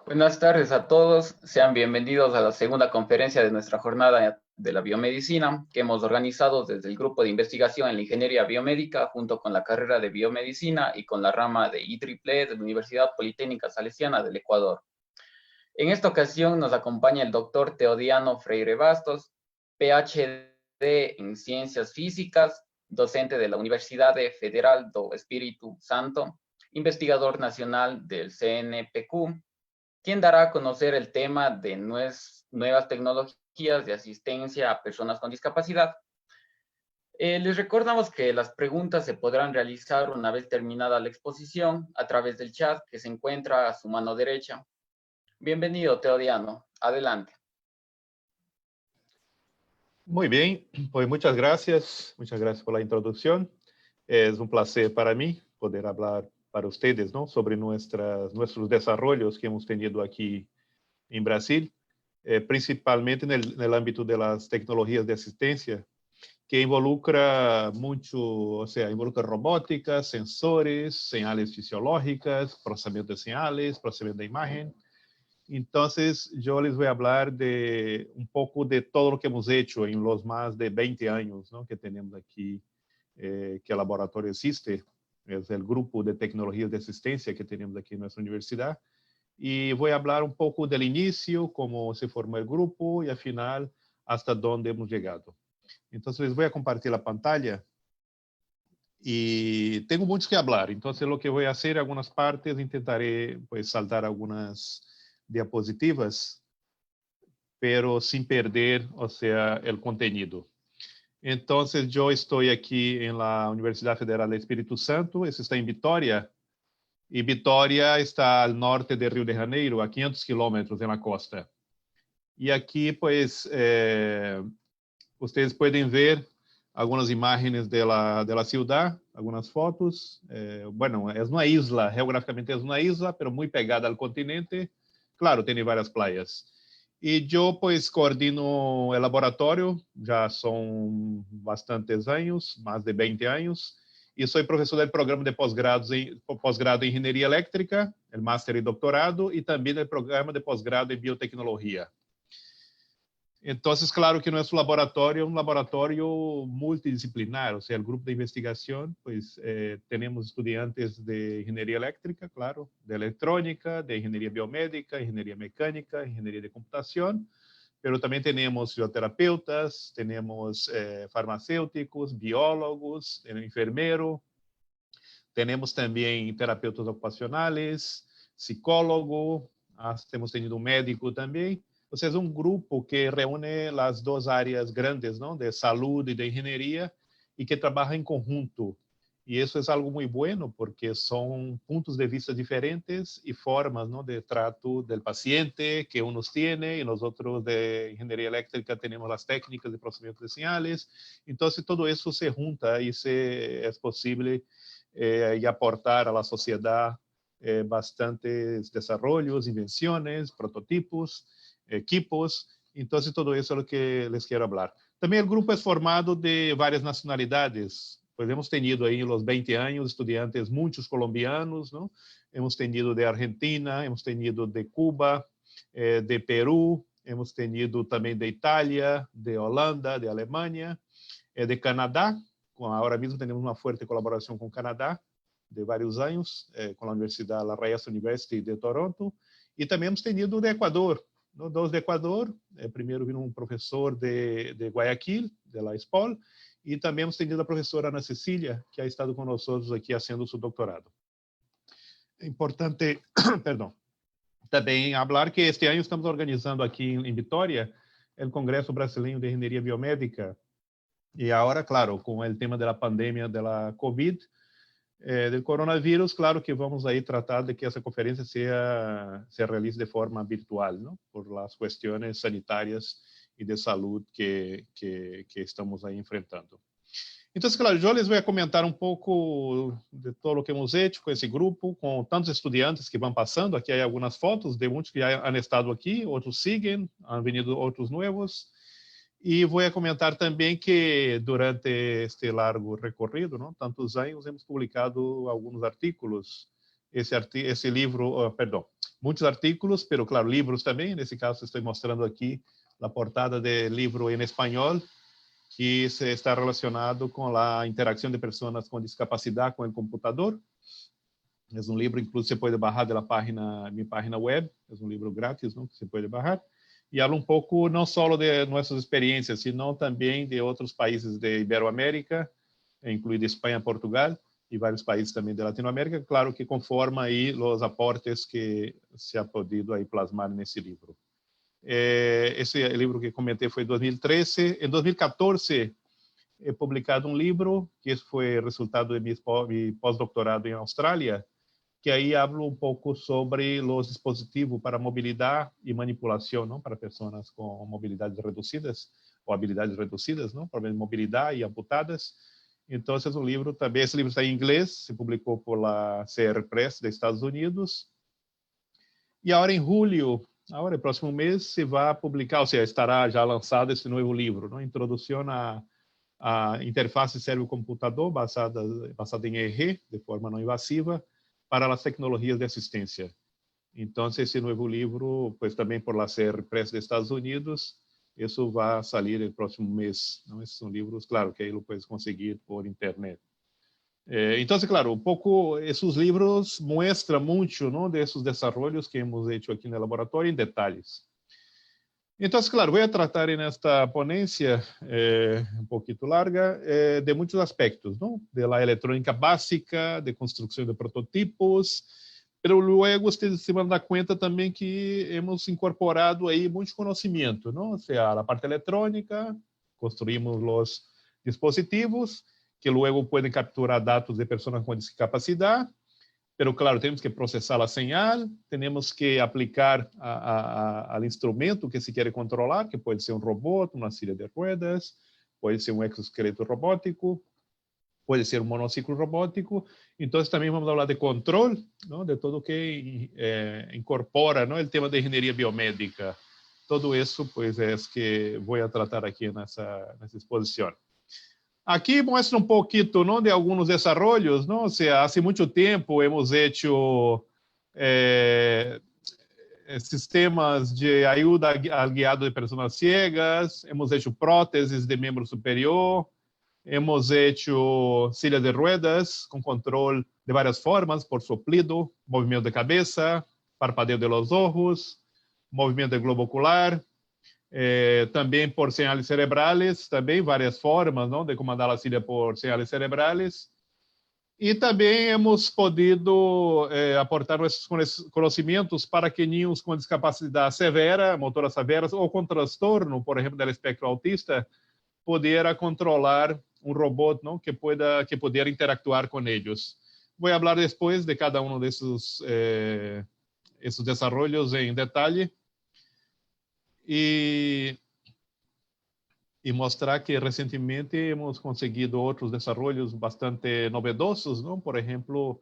Buenas tardes a todos, sean bienvenidos a la segunda conferencia de nuestra jornada de la biomedicina que hemos organizado desde el grupo de investigación en la ingeniería biomédica junto con la carrera de biomedicina y con la rama de IEEE de la Universidad Politécnica Salesiana del Ecuador. En esta ocasión nos acompaña el doctor Teodiano Freire Bastos, PhD en Ciencias Físicas, docente de la Universidad Federal do Espírito Santo, investigador nacional del CNPq, quien dará a conocer el tema de nuevas tecnologías de asistencia a personas con discapacidad. Les recordamos que las preguntas se podrán realizar una vez terminada la exposición a través del chat que se encuentra a su mano derecha. Bienvenido, Teodiano. Adelante. Muy bien, pues muchas gracias por la introducción. Es un placer para mí poder hablar para ustedes, ¿no? Sobre nuestros desarrollos que hemos tenido aquí en Brasil, principalmente en el ámbito de las tecnologías de asistencia, que involucra mucho, o sea, involucra robótica, sensores, señales fisiológicas, procesamiento de señales, procesamiento de imagen. Entonces, yo les voy a hablar de un poco de todo lo que hemos hecho en los más de 20 años, ¿no? Que tenemos aquí, que el laboratorio existe. Es el grupo de tecnologías de asistencia que tenemos aquí en nuestra universidad. Y voy a hablar un poco del inicio, cómo se formó el grupo y al final hasta dónde hemos llegado. Entonces, les voy a compartir la pantalla. Y tengo mucho que hablar, entonces lo que voy a hacer, algunas partes, intentaré pues saltar algunas diapositivas, pero sin perder, o sea, el contenido. Entonces, yo estoy aquí en la Universidad Federal del Espíritu Santo, eso está en Vitória, y Vitória está al norte de Río de Janeiro, a 500 kilómetros en la costa. Y aquí, pues, ustedes pueden ver algunas imágenes de la ciudad, algunas fotos. Bueno, es una isla, geográficamente es una isla, pero muy pegada al continente. Claro, tiene varias playas. Y yo pues coordino el laboratorio, ya son bastantes años, más de 20 años, y soy profesor del programa de posgrado en Ingeniería Eléctrica, el máster y doctorado, y también el programa de posgrado en Biotecnología. Entonces, claro que nuestro laboratorio es un laboratorio multidisciplinar, o sea, el grupo de investigación, pues tenemos estudiantes de ingeniería eléctrica, claro, de electrónica, de ingeniería biomédica, ingeniería mecánica, ingeniería de computación, pero también tenemos fisioterapeutas, tenemos farmacéuticos, biólogos, enfermero, tenemos también terapeutas ocupacionales, psicólogo, hemos tenido un médico también. O sea, es un grupo que reúne las dos áreas grandes, ¿no? De salud y de ingeniería, y que trabaja en conjunto. Y eso es algo muy bueno porque son puntos de vista diferentes y formas, ¿no? De trato del paciente que unos tiene y nosotros de ingeniería eléctrica tenemos las técnicas de procesamiento de señales. Entonces todo eso se junta y es posible y aportar a la sociedad bastantes desarrollos, invenciones, prototipos, equipos. Entonces, todo eso es lo que les quiero hablar. También el grupo es formado de varias nacionalidades. Pues hemos tenido ahí en los 20 años estudiantes, muchos colombianos, ¿no? Hemos tenido de Argentina, hemos tenido de Cuba, de Perú, hemos tenido también de Italia, de Holanda, de Alemania, de Canadá. Ahora mismo tenemos una fuerte colaboración con Canadá de varios años, con la Universidad La Reyes University de Toronto. Y también hemos tenido de Ecuador, ¿no? Dos de Ecuador. Primero vino un profesor de Guayaquil, de la ESPOL, y también hemos tenido a profesora Ana Cecilia, que ha estado con nosotros aquí haciendo su doctorado. É importante, perdão, também hablar que este año estamos organizando aquí en Vitória el Congreso Brasileño de Ingeniería Biomédica. Y ahora, claro, con el tema de la pandemia de la COVID, del coronavirus, claro que vamos a tratar de que esa conferencia se realice de forma virtual, ¿no? Por las cuestiones sanitarias y de salud que estamos ahí enfrentando. Entonces, claro, yo les voy a comentar un poco de todo lo que hemos hecho con ese grupo, con tantos estudiantes que van pasando. Aquí hay algunas fotos de muchos que ya han estado aquí, otros siguen, han venido otros nuevos. E vou comentar também que durante este largo recorrido, não, tantos anos, hemos publicado alguns artículos esse livro, perdão, muitos artículos, pero claro, livros também. Nesse caso, estou mostrando aqui a portada do livro em espanhol, que está relacionado com a interação de pessoas com discapacidade com o computador. É um livro, inclusive, você pode baixar da minha página web. É um livro grátis, não, que você pode baixar. E habla um pouco não só de nossas experiências, sino também de outros países de Iberoamérica, incluindo Espanha, Portugal e vários países também da Latinoamérica. Claro que conforma aí os aportes que se ha podido aí plasmar nesse livro. Esse livro que comentei foi em 2013. Em 2014, é publicado um livro, que foi resultado de meu pós-doutorado em Austrália, que aí hablo um pouco sobre os dispositivos para mobilidade e manipulação, não, para pessoas com mobilidades reduzidas ou habilidades reduzidas, não, para mobilidade e amputadas. Então, esse é um livro também. Esse livro está em inglês, se publicou por la CR Press dos Estados Unidos. E agora em julho, agora, próximo mês, se vai publicar, ou seja, estará já lançado esse novo livro, não? Introdução à interface cérebro-computador basada em EEG, de forma não invasiva, para as tecnologias de assistência. Então, esse novo livro, pues também por la CR Press dos Estados Unidos, isso vai sair no próximo mês. Não? Esses são livros, claro, que aí lo puedes conseguir por internet. Então, claro, um pouco esses livros mostram muito, não, desses desenvolvimentos que hemos feito aqui no laboratório em detalhes. Então, claro, vou tratar nesta ponência um pouquinho larga de muitos aspectos, não? De la eletrônica básica, de construção de prototipos, pero luego ustedes se vão dar conta também que hemos incorporado aí muito conhecimento, não? Ou seja, a parte eletrônica, construímos os dispositivos que luego podem capturar dados de pessoas com discapacidade, pero claro, temos que processar a señal, temos que aplicar ao instrumento que se quer controlar, que pode ser um robô, uma silla de ruedas, pode ser um exoesqueleto robótico, pode ser um monociclo robótico. Então, também vamos falar de controle, não, de tudo que incorpora, não, o tema de engenharia biomédica. Todo isso, pues, é que vou tratar aqui nessa exposição. Aqui mostra um pouquinho, não, de alguns desenvolvimentos, não? Ou seja, há muito tempo hemos hecho sistemas de ajuda ao guiado de pessoas ciegas, hemos hecho próteses de membro superior, hemos hecho silla de ruedas com controle de várias formas, por soplido, movimento de cabeça, parpadeio de los ojos, movimento de globo ocular, também por señales cerebrales, também várias formas, não, de comandar a silla por señales cerebrales. E também hemos podido aportar esses conhecimentos para que niños com discapacidade severa, motora severa, ou com transtorno, por exemplo, do espectro autista, poder controlar um robô, não, que puder interactuar com eles. Vou falar depois de cada um desses esses desenvolvimentos em detalhe. E mostrar que recentemente hemos conseguido outros desenvolvimentos bastante novedosos, não? Por exemplo,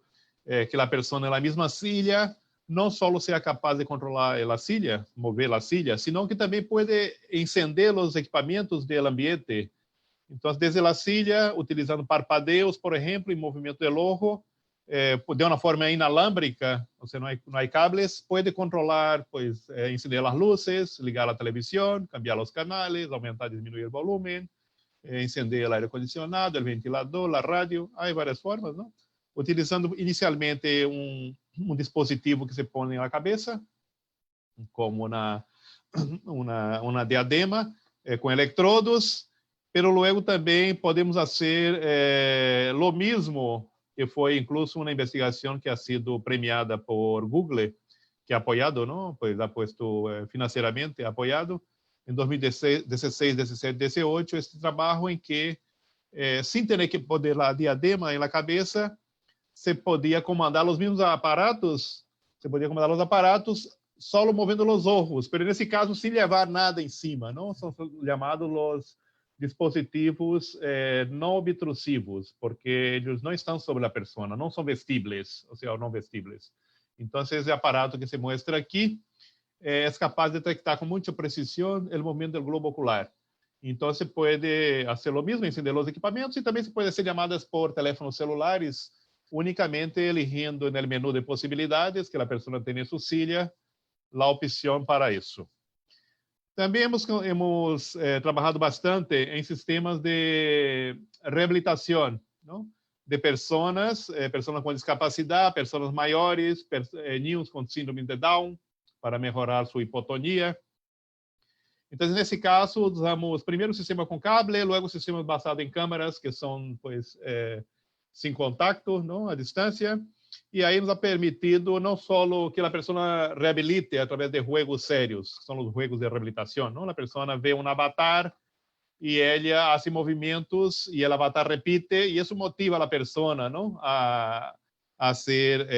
que a pessoa na mesma silla não só seja capaz de controlar a silla, mover a silla, sino que também pode encender os equipamentos do ambiente. Então, desde a silla, utilizando parpadeios, por exemplo, e movimento do ojo, de uma forma inalámbrica, ou seja, não há cables, pode controlar, pues, encender as luzes, ligar a televisão, cambiar os canais, aumentar, diminuir o volume, encender o ar-condicionado, o ventilador, a rádio, há várias formas, não? Utilizando inicialmente um dispositivo que se põe na cabeça, como uma diadema, com eletrodos, pero luego também podemos fazer lo mismo, que foi incluso uma investigação que ha sido premiada por Google, que ha apoiado, não? Pues ha puesto financeiramente apoiado em 2016, 17, 18, este trabalho em que, sem ter que poder a diadema na cabeça, se podia comandar os mesmos aparatos, só movendo os olhos, mas nesse caso sem levar nada em cima, não? São chamados os dispositivos não obtrusivos, porque eles não estão sobre a pessoa, não são vestíveis, ou seja, não vestíveis. Então, esse aparato que se mostra aqui é capaz de detectar com muita precisão o movimento do globo ocular. Então, se pode fazer o mesmo, encender os equipamentos, e também se pode ser chamadas por teléfonos celulares únicamente eligiendo en el menú de posibilidades que la persona tiene en su silla la opción para eso. Também hemos trabalhado bastante em sistemas de reabilitação, não? De pessoas com discapacidade, pessoas maiores, niños com síndrome de Down, para melhorar sua hipotonia. Então, nesse caso, usamos primeiro o sistema com cable, logo o sistema basado em câmeras, que são, pues, sem contato, não? À distância. E aí nos ha permitido não só que a pessoa reabilite através de jogos sérios, que são os jogos de reabilitação, não? A pessoa vê um avatar e ela faz movimentos e o avatar repite e isso motiva a pessoa, não? A fazer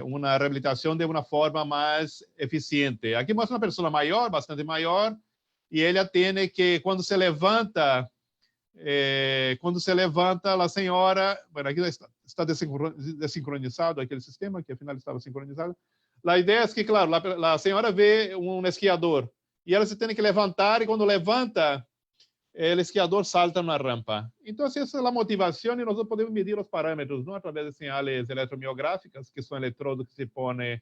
uma reabilitação de uma forma mais eficiente. Aqui mostra uma pessoa maior, bastante maior, e ela tem que, quando se levanta, a senhora, bueno, aqui está desincronizado aquele sistema, que afinal estava sincronizado. A ideia é que, claro, a senhora vê um esquiador e ela se tem que levantar e quando levanta, o esquiador salta na rampa. Então, essa é a motivação e nós podemos medir os parâmetros, não através de sinais eletromiográficas, que são eletrodos que se põem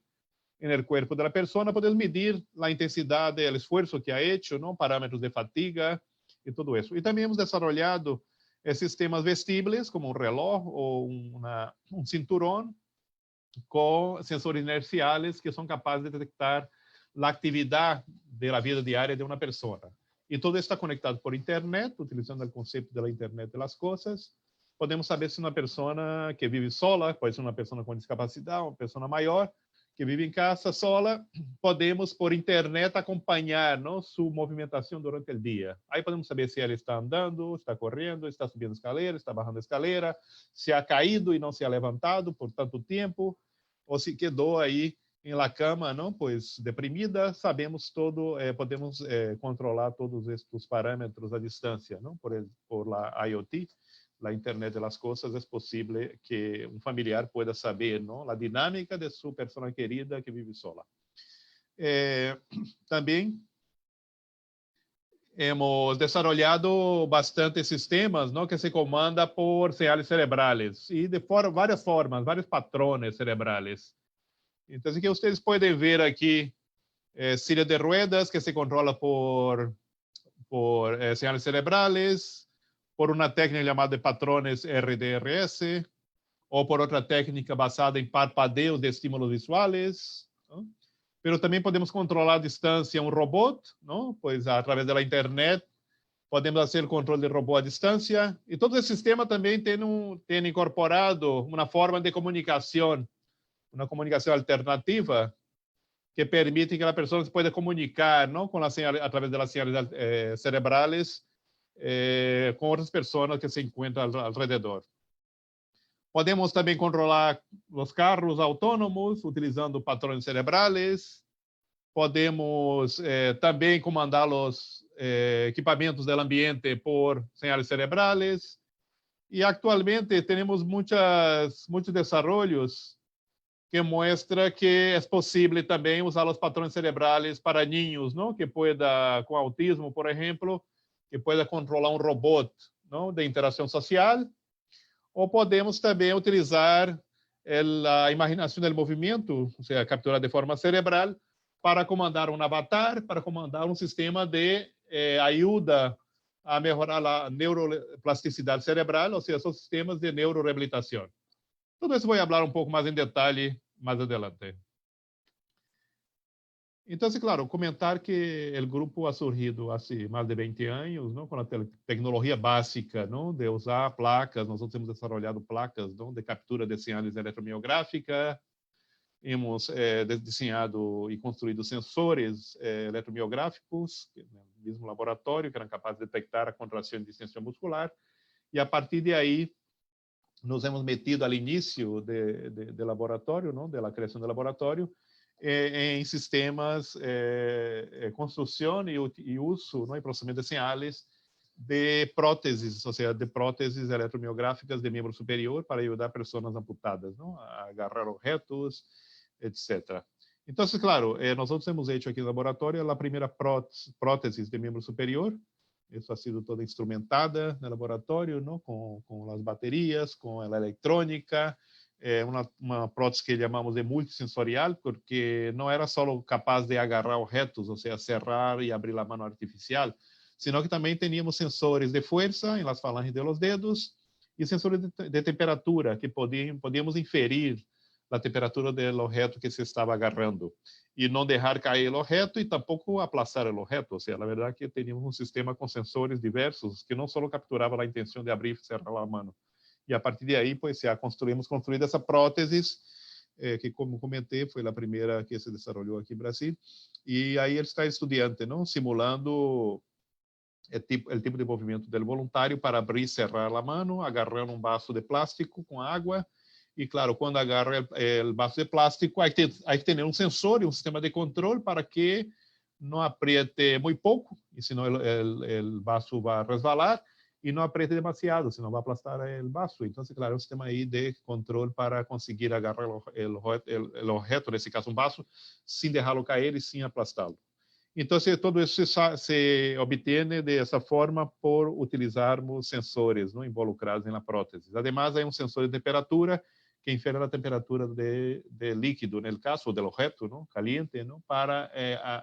no corpo da pessoa, podemos medir a intensidade, o esforço que ha hecho, não? Parâmetros de fatiga e tudo isso. E também hemos desarrollado sistemas vestíveis, como um reloj ou um cinturão, com sensores inerciais que são capazes de detectar a atividade da vida diária de uma pessoa. E tudo está conectado por internet, utilizando o conceito da internet das coisas. Podemos saber se uma pessoa que vive sola, pode ser uma pessoa com discapacidade, uma pessoa maior, que vive em casa sola, podemos por internet acompanhar, não, sua movimentação durante o dia. Aí podemos saber se ela está andando, está correndo, está subindo escaleira, está bajando escaleira, se ha caído e não se ha levantado por tanto tempo, ou se quedou aí em la cama, não, pois deprimida. Sabemos todo, podemos controlar todos estes parâmetros à distância, não, por la IoT. A internet das coisas, é possível que um familiar pueda saber, não, a dinâmica de sua pessoa querida que vive sola. Também hemos desarrollado bastante sistemas, não, que se comanda por señales cerebrales e de várias formas, vários patrones cerebrales. Então, que vocês podem ver aqui, silla de ruedas que se controla por señales cerebrales, por uma técnica chamada de patrones RDRS, ou por outra técnica basada em parpadeo de estímulos visuais. Não? Mas também podemos controlar a distância um robô, não? Pois através da internet podemos fazer o controle de robô à distância. E todo esse sistema também tem incorporado uma forma de comunicação, uma comunicação alternativa, que permite que a pessoa se possa comunicar, não, com através das señales cerebrales, com outras pessoas que se encontram ao redor. Podemos também controlar os carros autônomos utilizando patrões cerebrales. Podemos também comandar os equipamentos do ambiente por señales cerebrales. E atualmente temos muitos desenvolvimentos que mostra que é possível também usar os patrões cerebrales para niños, não, que pueda, com autismo, por exemplo, que pueda controlar um robô, não, de interação social, ou podemos também utilizar a imaginação do movimento, ou seja, capturar de forma cerebral, para comandar um avatar, para comandar um sistema de ajuda a melhorar a neuroplasticidade cerebral, ou seja, são sistemas de neuroreabilitação. Tudo isso vou falar um pouco mais em detalhe mais adelante. Então, claro, comentar que o grupo ha surgido há mais de 20 anos, não, com a tecnologia básica, não, de usar placas. Nós temos desenvolvido placas, não, de captura de sinais eletromiográficas. Hemos desenhado e construído sensores eletromiográficos no mesmo laboratório, que eram capazes de detectar a contração e distensão muscular. E a partir de aí, nos hemos metido ao início do laboratório, não, da criação do laboratório, em sistemas, construção e uso, não, e processamento de sinais de próteses, ou seja, de próteses eletromiográficas de membro superior para ajudar pessoas amputadas, não, a agarrar objetos, etc. Então, claro, nós temos feito aqui no laboratório a primeira prótese de membro superior. Isso ha sido toda instrumentada no laboratório, não, com as baterias, com a eletrônica, uma prótese que chamamos de multissensorial, porque não era só capaz de agarrar objetos, ou seja, cerrar e abrir a mão artificial, sino que também teníamos sensores de força em las falanges de los dedos e sensores de temperatura, que podíamos inferir a temperatura do objeto que se estava agarrando e não deixar cair o objeto e tampouco aplastar o objeto. Ou seja, na verdade que teníamos um sistema com sensores diversos que não só capturava a intenção de abrir e cerrar a mão. E a partir de aí, pues, já construímos essa prótese, que, como comentei, foi a primeira que se desenvolveu aqui no Brasil. E aí ele está estudante, não, simulando o tipo de movimento do voluntário para abrir e cerrar a mão, agarrando um vaso de plástico com água. E, claro, quando agarra o vaso de plástico, hay que ter um sensor e um sistema de controle para que não apriete muito pouco, e senão o vaso vai resvalar, e não apriete demasiado, senão vai aplastar o vaso. Então, claro, é um sistema aí de controle para conseguir agarrar o objeto, nesse caso um vaso, sem deixá-lo cair e sem aplastá-lo. Então, todo isso se obtém dessa forma por utilizarmos sensores, não, involucrados na prótese. Además, há um sensor de temperatura que infere a temperatura de líquido, no caso do objeto, não, caliente, não, para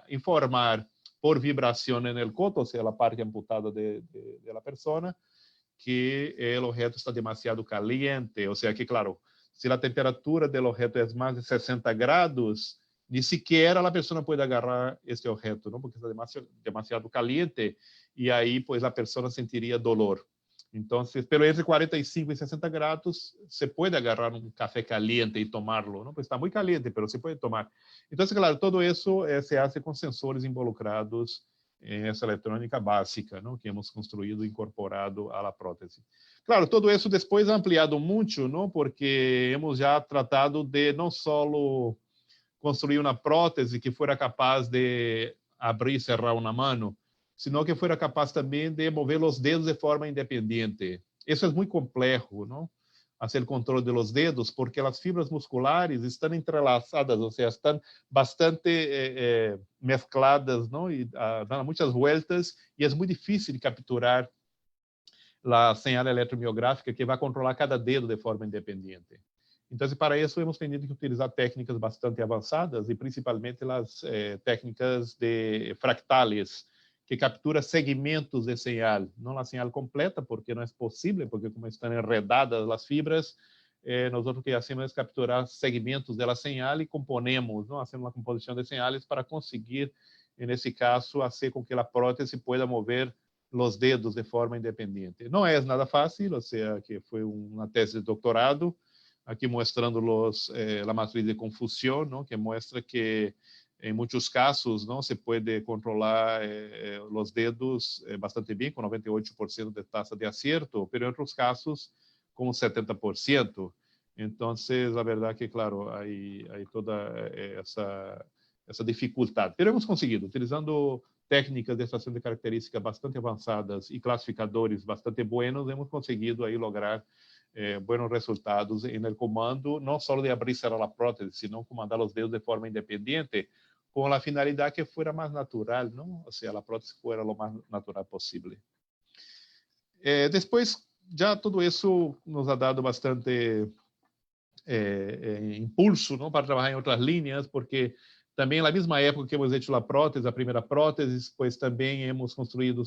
informar por vibração no coto, ou seja, a parte amputada da pessoa, que o objeto está demasiado caliente. Ou seja, que, claro, se a temperatura do objeto é mais de 60 graus, ni siquiera a pessoa pode agarrar este objeto, não, porque está demasiado caliente, e aí, pues, a pessoa sentiria dolor. Então, pero entre 45 e 60 graus, se pode agarrar um café caliente e tomá-lo, não? Porque está muito caliente, mas se pode tomar. Então, claro, todo isso se faz com sensores involucrados em essa eletrônica básica, não? Que hemos construído e incorporado à prótese. Claro, todo isso depois ampliado muito, não? Porque hemos já tratado de não só construir uma prótese que fosse capaz de abrir e cerrar uma mão, sino que fuera capaz também de mover os dedos de forma independente. Isso é muito complexo, não? Fazer o controle de los dedos, porque as fibras musculares estão entrelaçadas, ou seja, estão bastante mescladas, não? E dão muitas voltas, e é muito difícil de capturar a señal eletromiográfica que vai controlar cada dedo de forma independente. Então, para isso, hemos tenido que utilizar técnicas bastante avançadas, e principalmente as técnicas de fractales, que captura segmentos de señal, não a señal completa, porque não é possível, porque como estão enredadas as fibras, nós o que hacemos é capturar segmentos da señal e componemos, não, hacemos uma composição de señales para conseguir, nesse caso, fazer com que a prótese pueda mover os dedos de forma independente. Não é nada fácil, ou seja, que foi uma tese de doutorado, aqui mostrando a matriz de confusão, não, que mostra que em muitos casos não se pode controlar os dedos bastante bem, com 98% de taxa de acerto, mas em outros casos com 70%. Então, a verdade é que, claro, há toda essa dificuldade. Mas hemos conseguido, utilizando técnicas de extração de características bastante avançadas e classificadores bastante buenos, hemos conseguido aí lograr buenos resultados no comando, não só de abrir e cerrar a prótese, sino comandar os dedos de forma independente, com a finalidade que fosse mais natural, não? Ou seja, a prótese fosse o mais natural possível. Depois, já tudo isso nos ha dado bastante impulso, não, para trabalhar em outras linhas, porque também na mesma época que hemos feito a primeira prótese, pois também hemos construído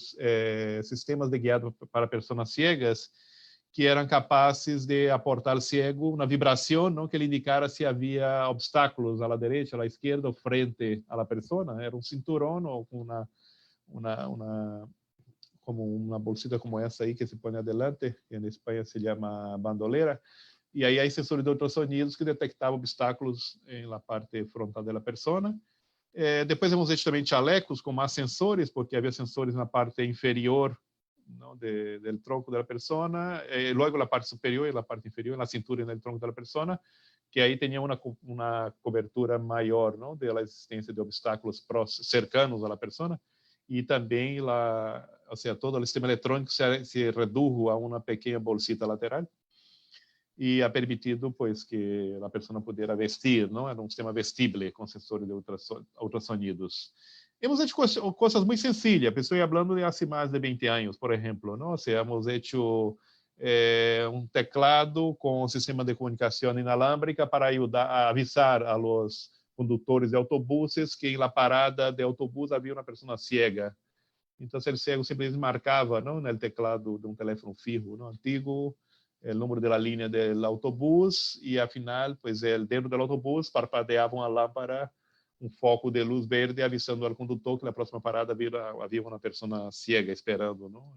sistemas de guiado para pessoas ciegas, que eram capazes de aportar ao cego uma vibração, não, que lhe indicara se havia obstáculos à direita, à esquerda, ou frente à pessoa. Era um cinturão ou como uma bolsita como essa aí que se põe adelante, que em Espanha se chama bandolera, e aí há sensores de ultrassonidos que detectavam obstáculos na parte frontal da pessoa. Depois hemos feito também chalecos com mais sensores, porque havia sensores na parte inferior, não, do tronco da pessoa, e logo na parte superior e na parte inferior, na cintura e no tronco da pessoa, que aí tinha uma cobertura maior, não, da existência de obstáculos cercanos à pessoa, e também ou seja, todo o sistema eletrônico se reduziu a uma pequena bolsita lateral e ha permitido, pues, que a pessoa pudesse vestir, não, era um sistema vestível com sensores de ultrassonidos. Hemos hecho coisas muito sencillas. Estou falando de há mais de 20 anos, por exemplo, não? O sea, hemos hecho um teclado com um sistema de comunicação inalámbrica para ajudar a avisar a los condutores de autobuses que na parada de autobus havia uma pessoa cega. Então, o cego simplesmente marcava, não, no teclado de um telefone fijo, não, antigo, o número da linha do autobus e, afinal, pues, dentro do autobus parpadeava uma lâmpada, um foco de luz verde avisando ao condutor que na próxima parada havia uma pessoa cega esperando, não,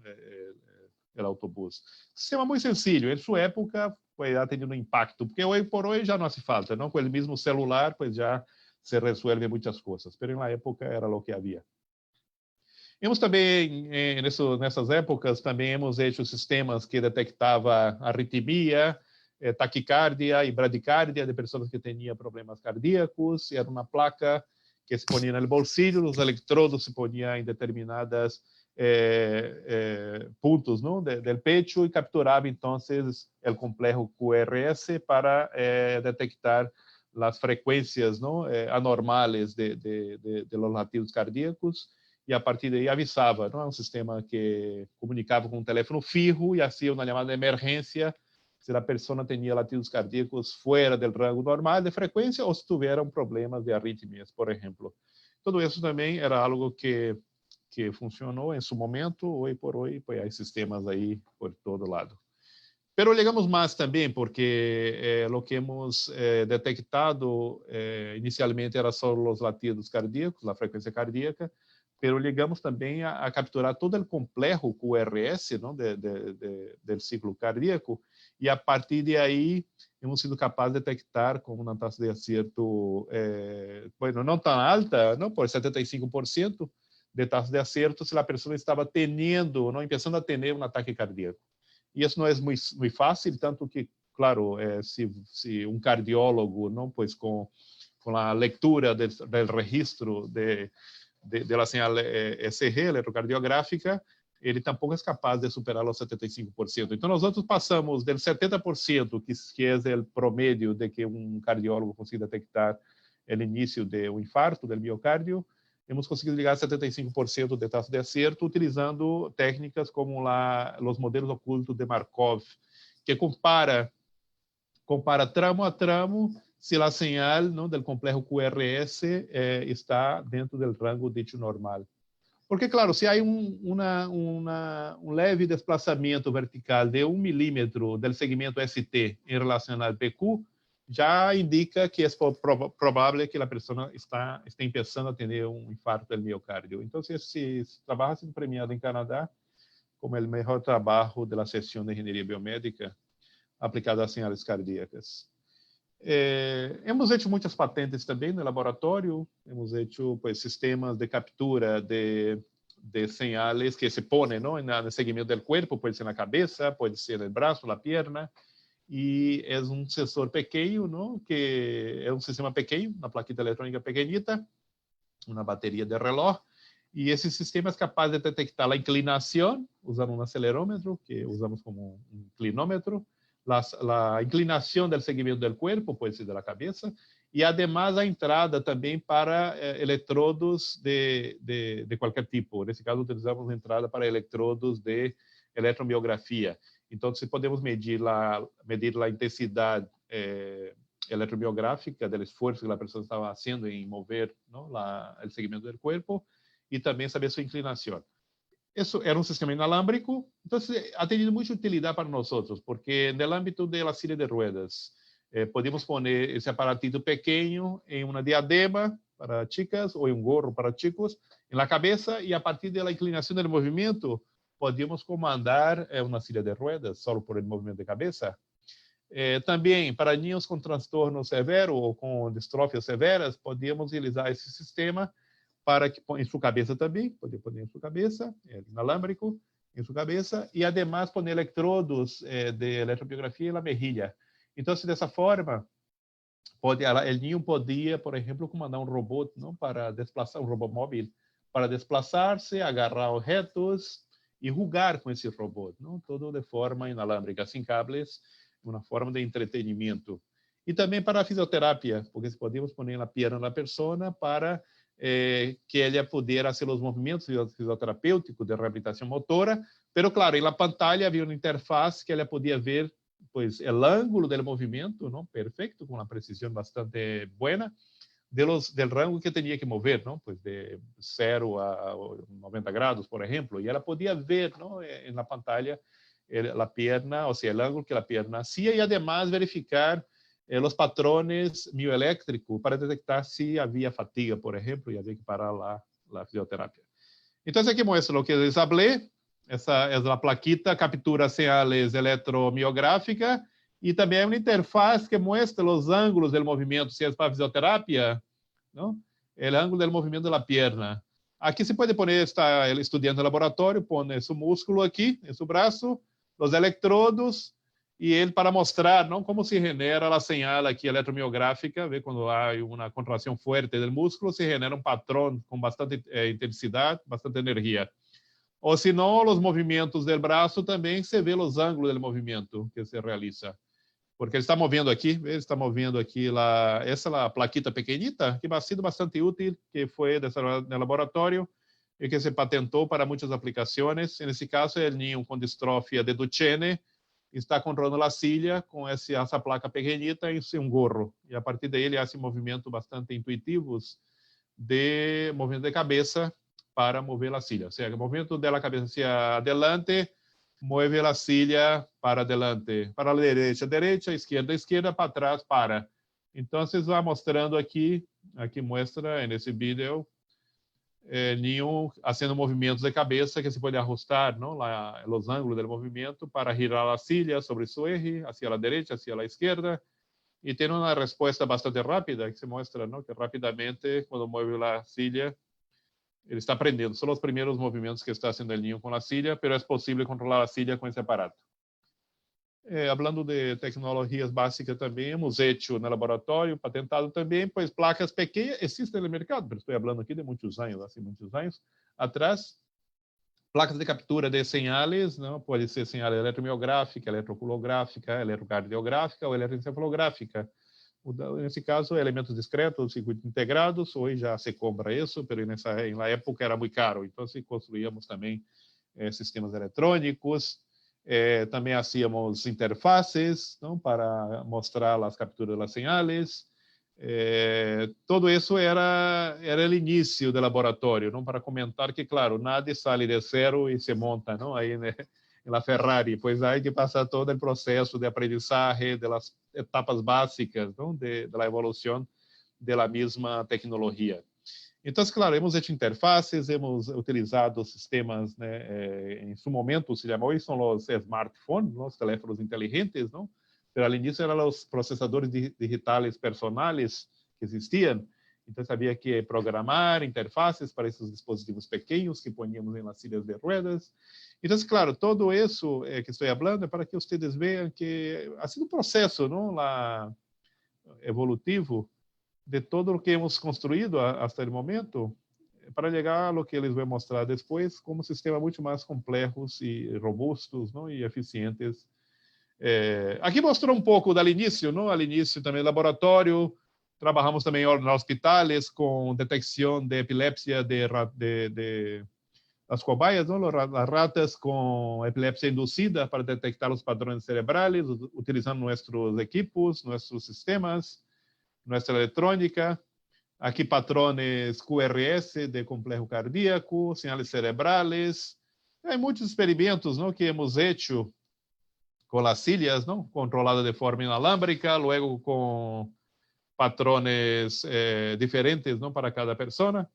o autobus. Sistema muito sencillo. Em sua época, foi tendo um impacto, porque hoje por hoje já não se falta, não? Com o mesmo celular, pues já se resuelve muitas coisas. Mas na época era o que havia. Hemos também, nessas épocas, também hemos hecho sistemas que detectavam arritmia, taquicardia e bradicardia de pessoas que tinham problemas cardíacos. Era uma placa que se ponia no bolsillo, os eletrodos se poniam em determinadas puntos, não, del pecho e capturava então o complexo QRS para detectar as frequências, não, anormais de los latidos cardíacos. E a partir daí avisava, não é um sistema que comunicava com um telefone fijo e hacía uma chamada de emergência se a pessoa tinha latidos cardíacos fora do rango normal de frequência ou se tiveram problemas de arritmias, por exemplo. Tudo isso também era algo que funcionou em seu momento. Hoje por hoje, pues, há sistemas aí por todo lado. Pero ligamos mais também porque o que hemos detectado inicialmente era só os latidos cardíacos, a frequência cardíaca, pero ligamos também a capturar todo o complexo QRS, não, do ciclo cardíaco, e a partir de aí hemos sido capazes de detectar com uma taxa de acerto, bueno, não tão alta, não, por 75% de taxa de acerto, se a pessoa estava tendo, não, começando a ter um ataque cardíaco. E isso não é muito fácil, tanto que, claro, se um cardiólogo, não, pois com a leitura do registro da señal ECG, eletrocardiográfica, ele tampouco é capaz de superar os 75%. Então, nós outros passamos del 70%, que é o promédio de que um cardiólogo consiga detectar o início de um infarto do miocárdio, hemos conseguido ligar 75% de taxa de acerto utilizando técnicas como os modelos ocultos de Markov, que compara tramo a tramo se a señal, não, do complexo QRS está dentro do rango dito normal. Porque, claro, se há um leve desplazamento vertical de 1 milímetro do segmento ST em relação ao PQ, já indica que é provável que a pessoa está começando a ter um infarto do miocárdio. Então, esse trabalho ha sido premiado em Canadá como o melhor trabalho da seção de engenharia biomédica aplicada a señales cardíacas. Hemos hecho muitas patentes também no laboratório. Hemos hecho, pues, sistemas de captura de señales que se ponen, ¿no, no segmento do corpo, pode ser na cabeça, pode ser no braço, na perna, e é um sensor pequeno, não, que é um sistema pequeno, uma plaquita eletrônica pequenita, uma bateria de relógio, e esse sistema é capaz de detectar a inclinação usando um acelerômetro, que usamos como um inclinômetro, a inclinação do segmento do corpo, pode ser da cabeça, e además a entrada também para eletrodos de qualquer tipo. Nesse caso, utilizamos a entrada para eletrodos de eletromiografia. Então, se podemos medir a intensidade eletromiográfica do esforço que a pessoa estava fazendo em mover, não, o segmento do corpo, e também saber sua inclinação. Isso era um sistema inalámbrico, então ha tenido muita utilidade para nós, porque no âmbito da silla de ruedas, podemos pôr esse aparatito pequeno em uma diadema para chicas ou em um gorro para chicos, na cabeça, e a partir da inclinação do movimento, podíamos comandar uma silla de ruedas só por el movimento de cabeça. Também, para niños com transtorno severo ou com distrofias severas, podíamos utilizar esse sistema para que em sua cabeça também, poder pôr em sua cabeça, inalámbrico, em sua cabeça, e además pôr eletrodos de eletromiografia na mejilha. Então, dessa forma, o niño podia, por exemplo, comandar um robô, não, para desplaçar, um robô móvel, para desplaçar-se, agarrar objetos e jogar com esse robô, não? Tudo de forma inalámbrica, sem cables, uma forma de entretenimento. E também para a fisioterapia, porque podíamos pôr na pierna da pessoa para que ela pudesse fazer os movimentos fisioterapêuticos de reabilitação motora Pero, claro, na pantalla havia uma interface que ela podia ver pues, o ângulo do movimento, não? Perfeito, com uma precisão bastante boa, del rango que tinha que mover, não? Pues de 0 a 90 graus, por exemplo, e ela podia ver, não? Na pantalla a perna, ou seja, o ângulo que a perna hacía, e además verificar os patrones mioeléctricos para detectar se havia fatiga, por exemplo, e havia que parar lá a fisioterapia. Então, aqui mostra o que eu falei. Essa é a plaquita, captura señales eletromiográfica e também uma interface que mostra os ângulos do movimento, se é para fisioterapia, não? O ângulo do movimento da perna. Aqui se pode pôr, está o estudante do laboratório, põe esse músculo aqui, esse braço, os eletrodos, e ele para mostrar, não, como se genera a señal aqui eletromiográfica, vê quando há uma contração forte do músculo, se genera um padrão com bastante intensidade, bastante energia. Ou se não, os movimentos do braço também se vê os ângulos do movimento que se realiza. Porque ele está movendo aqui, ele está movendo aqui essa é a plaquita pequenita, que ha sido bastante útil, que foi desarrollada no laboratório e que se patentou para muitas aplicações. Nesse caso, é o ninho com distrofia de Duchenne, está controlando a cilha com essa placa pequenita em um gorro. E a partir daí ele faz movimentos bastante intuitivos de movimento de cabeça para mover a cilha. Ou seja, o movimento da cabeça hacia adelante, move a cilha para adelante, para a direita, esquerda, para trás, para. Então, vocês vão mostrando aqui mostra nesse vídeo, Ninho fazendo movimentos de cabeça que se pode ajustar, não, os ângulos do movimento para girar a cilha sobre seu eje, hacia a direita, hacia a esquerda, e tem uma resposta bastante rápida que se mostra, não, que rapidamente, quando move a cilha, ele está aprendendo. São os primeiros movimentos que está fazendo o ninho com a cilha, mas é possível controlar a cilha com esse aparato. Falando de tecnologias básicas também, hemos hecho no laboratório, patentado também, pois placas pequenas existem no mercado, mas estou falando aqui de muitos anos, assim, muitos anos atrás. Placas de captura de señales, não? Pode ser señal eletromiográfica, eletroculográfica, eletrocardiográfica ou eletroencefalográfica. Nesse caso, elementos discretos, circuitos integrados, hoje já se compra isso, mas na época era muito caro, então construíamos também sistemas eletrônicos, também hacíamos interfaces, não, para mostrar as capturas das señales. Todo isso era o início do laboratório, não, para comentar que, claro, nada sai de zero e se monta, não, aí, né, na Ferrari, pois há que passar todo o processo de aprendizagem, das etapas básicas, não, da evolução da mesma tecnologia. Então, claro, hemos hecho interfaces, hemos utilizado sistemas, né, em seu momento se chamou, são os smartphones, os teléfonos inteligentes, não? Mas ao início eram os processadores digitais personais que existiam. Então, sabia que programar interfaces para esses dispositivos pequenos que poníamos nas silhas de ruedas. Então, claro, todo isso que estou falando é para que vocês vejam que ha sido um processo, não, lá, evolutivo de todo o que hemos construído até o momento, para chegar ao que eles vão mostrar depois, como sistemas muito mais complexos e robustos, não, e eficientes. Aqui mostrou um pouco do início, não? Ao início também laboratório, trabalhamos também em hospitais com detecção de epilepsia das cobaias, não? As ratas com epilepsia induzida para detectar os padrões cerebrais, utilizando nossos equipos, nossos sistemas, nossa eletrônica. Aqui patrones QRS de complexo cardíaco, sinais cerebrais. Há muitos experimentos, não, que hemos hecho com as cilhas, não, controlada de forma inalámbrica, luego com patrones diferentes, não, para cada pessoa,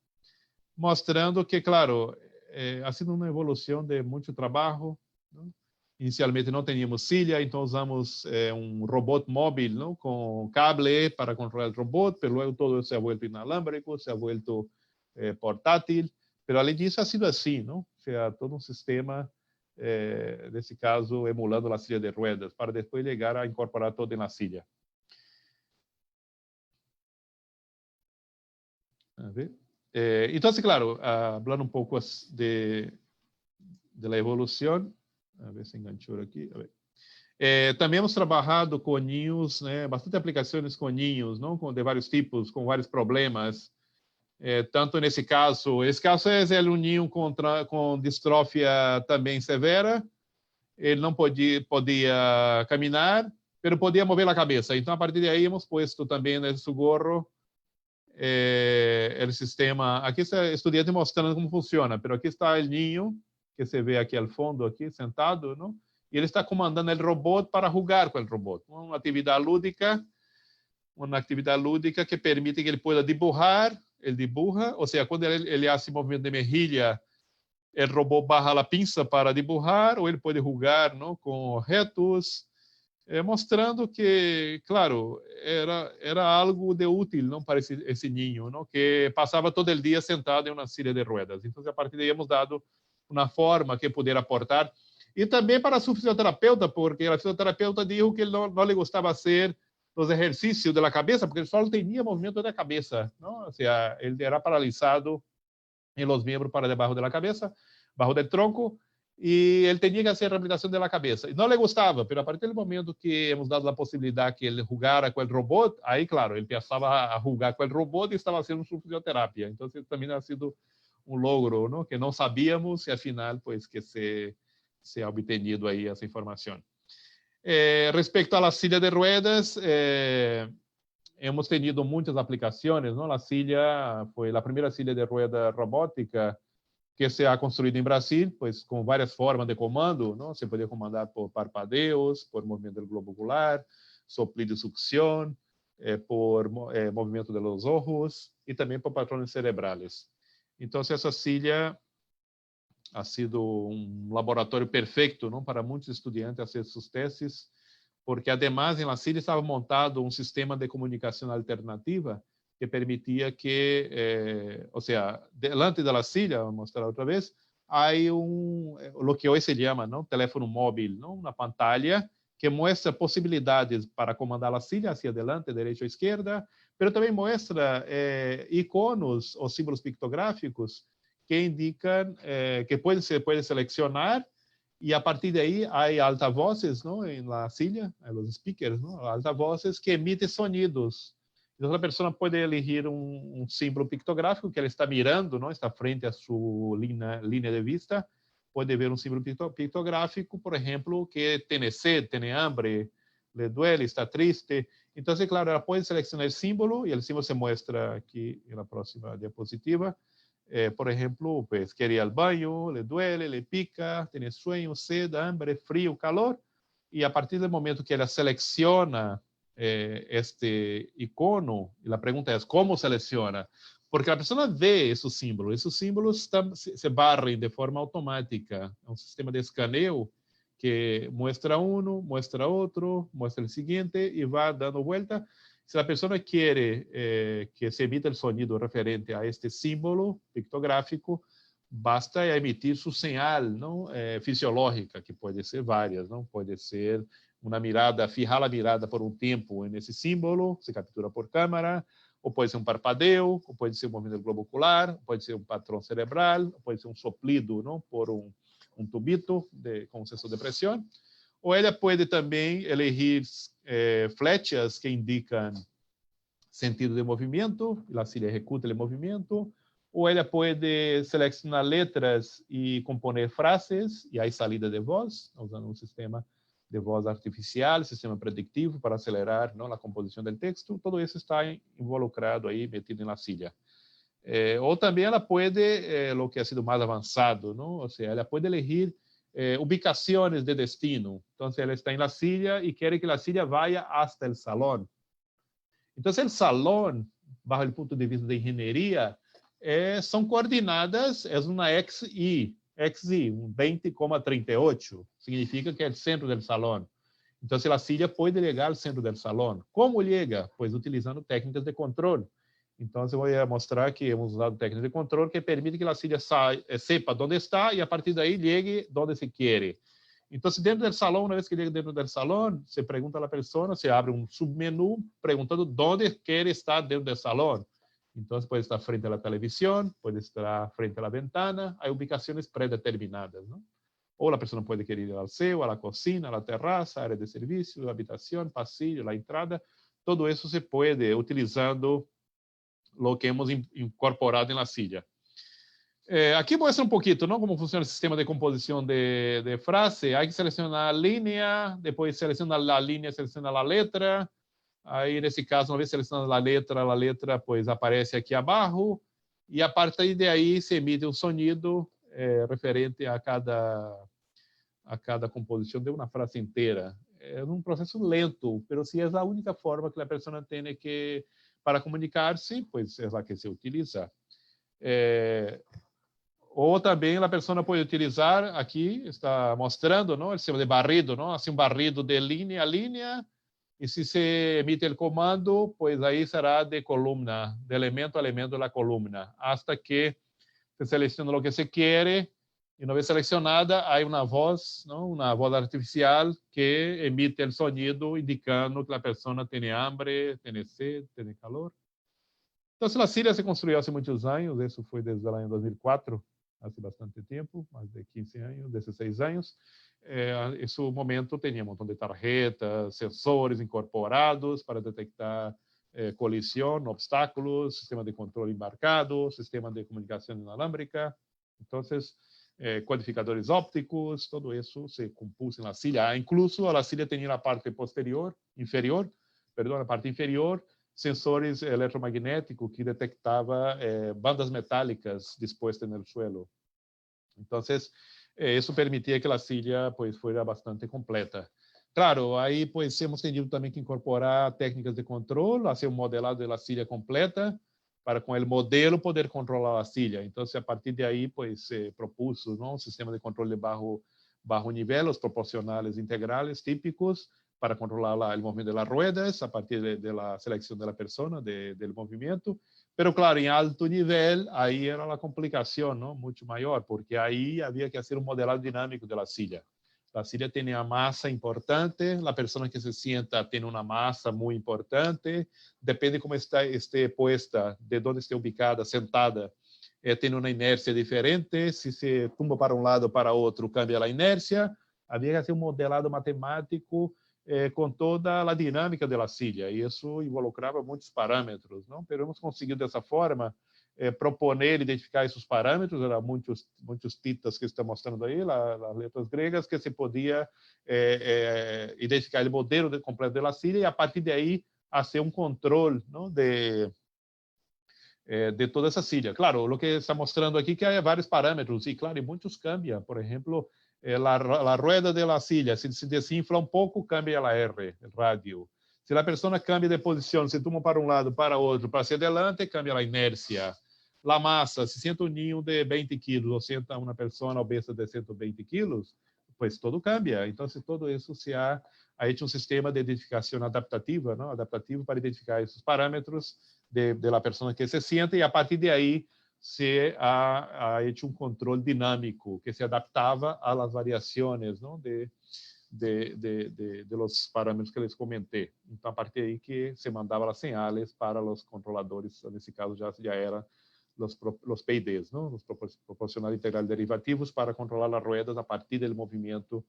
mostrando que, claro, ha sido uma evolução de muito trabalho, não? Inicialmente não tínhamos cilha, então usamos um robô móvel, não, com cable para controlar o robô, mas luego todo se ha vuelto inalámbrico, se ha vuelto portátil, mas além disso ha sido assim, não? Ou seja, todo um sistema, nesse caso, emulando a cilha de ruedas, para depois chegar a incorporar todo na cilha. Então, claro, falando um pouco da evolução, a ver se enganchou aqui. Também hemos trabalhado com ninhos, né, bastante aplicações com ninhos, não, de vários tipos, com vários problemas. Tanto nesse caso é um ninho com distrofia também severa. Ele não podia caminhar, mas podia mover a cabeça. Então, a partir daí, hemos posto também nesse gorro o sistema. Aqui está o estudante mostrando como funciona, mas aqui está o ninho, que se vê aqui ao fundo, aqui sentado, não? E ele está comandando o robô para jogar com o robô. Uma atividade lúdica que permite que ele possa dibujar. Ele dibuja, ou seja, quando ele faz movimento de mejilha, o robô barra a pinça para dibujar, ou ele pode jogar, não, com retos, mostrando que, claro, era algo de útil, não, para esse ninho, não, que passava todo o dia sentado em uma silla de ruedas. Então, a partir daí, hemos dado uma forma que poder aportar, e também para o fisioterapeuta, porque a fisioterapeuta disse que ele não lhe gostava ser os exercícios da cabeça, porque ele só tinha movimento da cabeça, não? Ou seja, ele era paralisado em los membros para debaixo da cabeça, baixo do tronco, e ele tinha que fazer a reabilitação da cabeça. E não lhe gostava, mas a partir do momento que hemos dado a possibilidade que ele jogara com o robô, aí, claro, ele passava a jogar com o robô e estava sendo sua fisioterapia. Então, isso também ha sido um logro, não? Que não sabíamos e, afinal, pues, que se ha obtenido aí essa informação. Respecto a la silla de ruedas, hemos tenido muitas aplicações, não? A silla foi a primeira silla de rueda robótica que se ha construído em Brasil, pues com várias formas de comando, não? Se podia comandar por parpadeos, por movimento do globo ocular, soplido e sucção, por movimento de los ojos e também por patrones cerebrales. Então, essa silla ha sido um laboratório perfeito, não, para muitos estudantes fazer suas teses, porque además em la silla estava montado um sistema de comunicação alternativa que permitia que, ou seja, delante da silla, vou mostrar outra vez, há o que hoje se chama, não, telefone móvel, não, uma pantalla que mostra possibilidades para comandar a silla hacia adelante, direita ou esquerda, mas também mostra iconos ou símbolos pictográficos que indicam que pode selecionar, e a partir daí há altavozes, não, na silla, os speakers, não, altavozes que emitem sonidos. Então a pessoa pode elegir um símbolo pictográfico que ela está mirando, não, está frente à sua linha de vista, pode ver um símbolo pictográfico, por exemplo, que tem sede, tem hambre, le duele, está triste. Então, claro, ela pode selecionar o símbolo, e o símbolo se mostra aqui na próxima diapositiva. Por exemplo, pues, quer ir ao banho, le duele, le pica, tem sueño, sede, hambre, frio, calor, e a partir do momento que ela seleciona este icono, e a pergunta é como seleciona? Porque a pessoa vê esses símbolos se barrem de forma automática. É um sistema de escaneio que mostra mostra outro, mostra o seguinte e vai dando volta. Se a pessoa quer que se emita o sonido referente a este símbolo pictográfico, basta emitir sua señal, não, fisiológica, que pode ser várias, não, pode ser uma mirada, fijar a mirada por um tempo nesse símbolo, se captura por câmera, ou pode ser um parpadeo, ou pode ser um movimento do globo ocular, pode ser um patrão cerebral, ou pode ser um soplido, não, por um tubito com sensor de pressão. Ou ela pode também elegir flechas que indicam sentido de movimento, e a silla executa o movimento, ou ela pode selecionar letras e componer frases, e aí salida de voz, usando um sistema de voz artificial, sistema predictivo para acelerar, não, a composição do texto. Todo isso está involucrado aí, metido na silla. Ou também ela pode, o que ha sido mais avançado, não? Ou seja, ela pode elegir ubicações de destino. Então, ela está na silla e quer que a silla vá hasta o salão. Então, o salão, bajo o ponto de vista de engenharia, são coordenadas, é uma XY, 20,38, significa que é o centro do salão. Então, a silla pode chegar ao centro do salão. Como chega? Pois utilizando técnicas de controle. Então, eu vou mostrar que hemos usado técnicas de controle que permitem que a silla sepa onde está e, a partir daí, chegue onde se quer. Então, se dentro do salão, uma vez que chega dentro do salão, se pergunta à pessoa, se abre um submenu perguntando onde quer estar dentro do salão. Então, pode estar frente à televisão, pode estar frente à ventana, há ubicações pré-determinadas, não? Ou a pessoa pode querer ir ao céu, à cozinha, à terraça, área de serviço, habitação, passillo, a entrada. Todo isso se pode utilizando lo que hemos incorporado na silla. Aqui mostra um pouquinho, não, como funciona o sistema de composição de frase. Há que selecionar a linha, depois seleciona a linha, seleciona a letra. Aí, nesse caso, uma vez selecionando a letra pois aparece aqui abaixo. E a partir daí se emite um sonido referente a cada composição de uma frase inteira. É um processo lento, mas se é a única forma que a pessoa tem que para comunicar-se, pois é a que se utiliza. Ou também a pessoa pode utilizar, aqui está mostrando, não, o sistema de barrido, não, assim um barrido de linha a linha, e se emite o comando, pois aí será de coluna, de elemento a elemento da coluna, hasta que se seleciona o que se quer, e uma vez selecionada, há uma voz, não, uma voz artificial que emite o sonido indicando que a pessoa tem hambre, tem sede, tem calor. Então, a Síria se construiu há muitos anos, isso foi desde o ano 2004, há bastante tempo, mais de 15 anos, 16 anos. Esse momento tinha um montão de tarjetas, sensores incorporados para detectar colisão, obstáculos, sistema de controle embarcado, sistema de comunicação inalámbrica. Então, codificadores ópticos, todo isso se compôs na Síria. Incluso a Síria tinha na parte inferior, a parte inferior, sensores eletromagnéticos que detectava bandas metálicas dispostas no suelo. Então, isso permitia que a Síria pois fosse bastante completa. Claro, aí pois hemos tenido também que incorporar técnicas de controle, fazer um modelado da Síria completa, para com o modelo poder controlar a Síria. Então, a partir de aí, pois se propôs um sistema de controle de baixo nível, os proporcionais integrales típicos, para controlar o movimento das ruedas a partir da seleção da pessoa, do movimento. Pero, claro, em alto nível, aí era a complicação, não? Muito maior, porque aí havia que fazer um modelado dinâmico da Síria. A Síria tem uma massa importante, a pessoa que se sienta tem uma massa muito importante, depende como esteja posta, de onde esteja ubicada, sentada, tem uma inércia diferente, se tumba para um lado ou para outro, cambia a inércia. Havia que fazer um modelado matemático com toda a dinâmica da Síria, e isso involucrava muitos parâmetros, não? Mas hemos conseguido dessa forma proponer, identificar esses parâmetros, eram muitos titas que estão mostrando aí, as letras gregas, que se podia identificar o modelo completo da Síria, e a partir daí fazer um controle, não? de toda essa Síria. Claro, o que está mostrando aqui que há vários parâmetros, e claro, e muitos cambiam. Por exemplo, a rueda da Síria, se desinfla um pouco, cambia a R, o rádio. Se a pessoa cambia de posição, se toma para um lado, para outro, para ser adelante, cambia a inércia. A massa, se senta um ninho de 20 quilos, ou senta uma pessoa obesa de 120 quilos, pois todo cambia. Então, se todo isso se há um sistema de identificação adaptativa, não? Adaptativo para identificar esses parâmetros da pessoa que se senta, e a partir de aí se há hecho um controle dinâmico que se adaptava às variações, não? de los parâmetros que les comentei. Então, a partir daí que se mandava as señales para os controladores, nesse caso já era os PIDs, não? Os proporcionais integrais derivativos, para controlar as ruedas a partir do movimento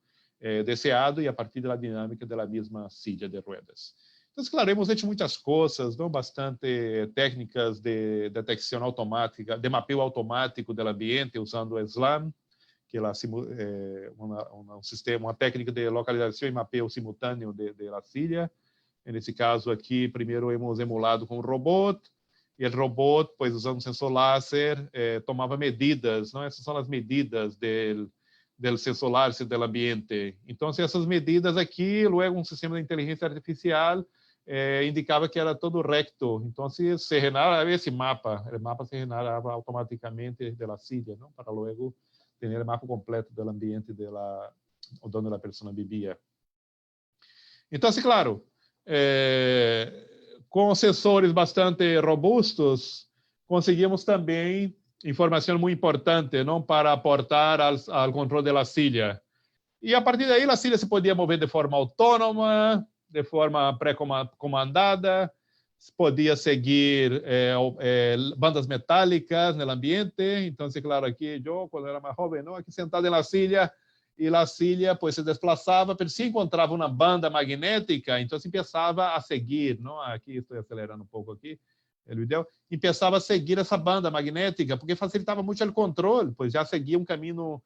deseado e a partir da dinâmica da mesma silla de ruedas. Então, claro, hemos feito muitas coisas, não? Bastante técnicas de detecção automática, de mapeio automático do ambiente, usando o SLAM, que é um sistema, uma técnica de localização e mapeio simultâneo da Síria. Nesse caso aqui, primeiro hemos emulado com um robô, e o robô, pois usando um sensor láser, tomava medidas, não? Essas são as medidas do sensor láser do ambiente. Então, essas medidas aqui, logo um sistema de inteligência artificial indicava que era todo recto. Então, se generava esse mapa, o mapa se generava automaticamente da Síria, não? Para logo ter o mapa completo do ambiente onde a pessoa vivia. Então, assim, claro, com sensores bastante robustos, conseguimos também informação muito importante, não, para aportar ao controle da Síria. E a partir daí, a Síria se podia mover de forma autônoma, de forma pré-comandada, podia seguir bandas metálicas no ambiente. Então, claro, aqui eu, quando era mais jovem, não, aqui sentado na Síria, e a Síria pues, se desplaçava, mas se encontrava uma banda magnética, então se começava a seguir, não? Aqui estou acelerando um pouco aqui, o vídeo, e começava a seguir essa banda magnética, porque facilitava muito o controle, pois já seguia um caminho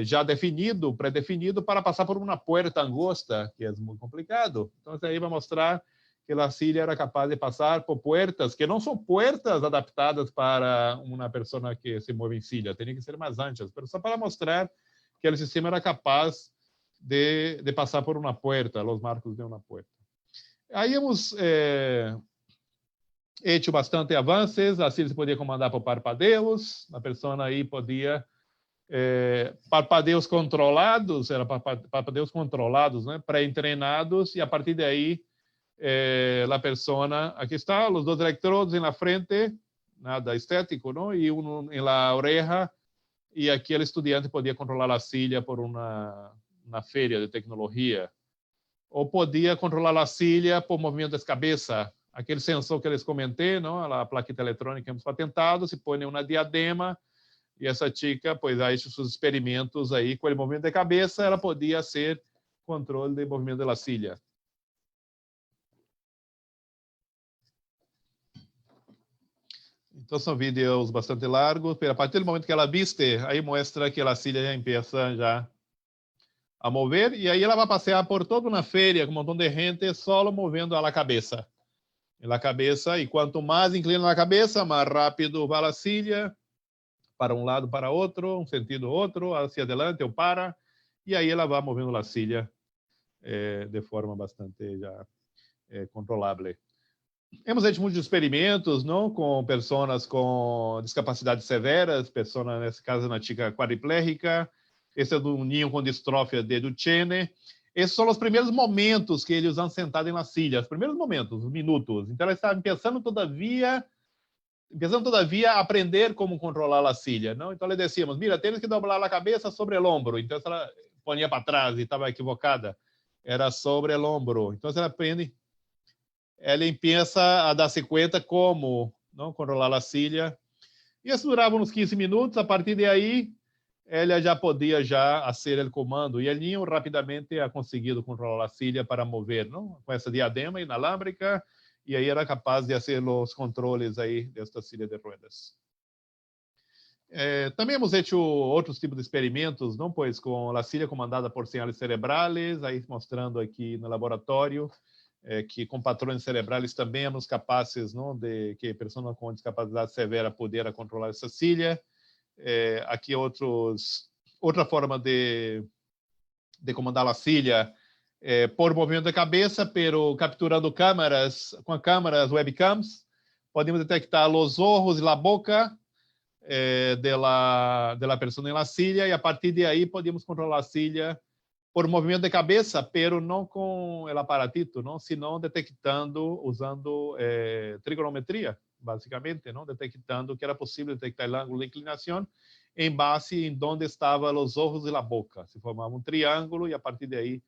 já definido, pré-definido, para passar por uma porta angosta, que é muito complicado. Então, aí vai mostrar que a Síria era capaz de passar por portas que não são portas adaptadas para uma pessoa que se move em Síria, teria que ser mais anchas, mas só para mostrar que o sistema era capaz de passar por uma porta, os marcos de uma porta. Aí hemos hecho bastante avanços, assim se podia comandar por parpadeios, a pessoa aí podia parpadeios controlados, era parpadeios controlados, né, pré-treinados, e a partir daí a persona, aqui está, os dois eletrodos na frente, nada estético, não? E um na oreja, e aqui o estudante podia controlar a silla por uma feira de tecnologia, ou podia controlar a silla por movimento da cabeça, aquele sensor que eles comentei, não? A plaqueta eletrônica que hemos patentado, se põe uma diadema, e essa chica, pois, aí seus experimentos aí com o movimento da cabeça, ela podia ser controle de movimento da silla. Então são vídeos bastante largos, mas a partir do momento que ela viste, aí mostra que a silla já começa já a mover, e aí ela vai passear por toda uma feira com um montão de gente só movendo a cabeça. A cabeça, e quanto mais inclina a cabeça, mais rápido vai a silla, para um lado, para outro, um sentido outro, hacia adelante ou para, e aí ela vai movendo a silla de forma bastante já controlável. Hemos feito muitos experimentos, não, com pessoas com discapacidades severas, pessoas, nesse caso, na chica quadriplégica, esse é do ninho com distrofia de Duchenne. Esses são os primeiros momentos que eles vão sentados na silla, os primeiros momentos, os minutos. Então, eles estavam pensando todavia a aprender como controlar a silla, não? Então, lhe decíamos, mira, tens que dobrar a cabeça sobre o ombro. Então, ela ponia para trás e estava equivocada. Era sobre o ombro. Então, ela aprende... ela empieza a dar-se conta como não controlar a silla. E isso durava uns 15 minutos. A partir de aí, ela já podia já fazer o comando. E ele rapidamente ha conseguido controlar a silla para mover, não? Com essa diadema inalâmbrica. E aí era capaz de fazer os controles aí desta silla de ruedas. Também hemos feito outros tipos de experimentos, não? Pois com a silla comandada por sinais cerebrais, aí mostrando aqui no laboratório, que com patrões cerebrais também somos capazes, não, de que pessoas com discapacidade severa puderam controlar essa silla. Aqui outra forma de comandar a silla por movimento da cabeça, pero capturando câmeras, com câmeras webcams, podemos detectar os olhos e a boca da pessoa na silla, e a partir de aí podemos controlar a silla por movimento de cabeça, pero não com o aparatito, não, senão detectando, usando trigonometria, basicamente, não, detectando que era possível detectar o ângulo de inclinação em base em onde estavam os olhos e a boca. Se formava um triângulo e a partir de aí,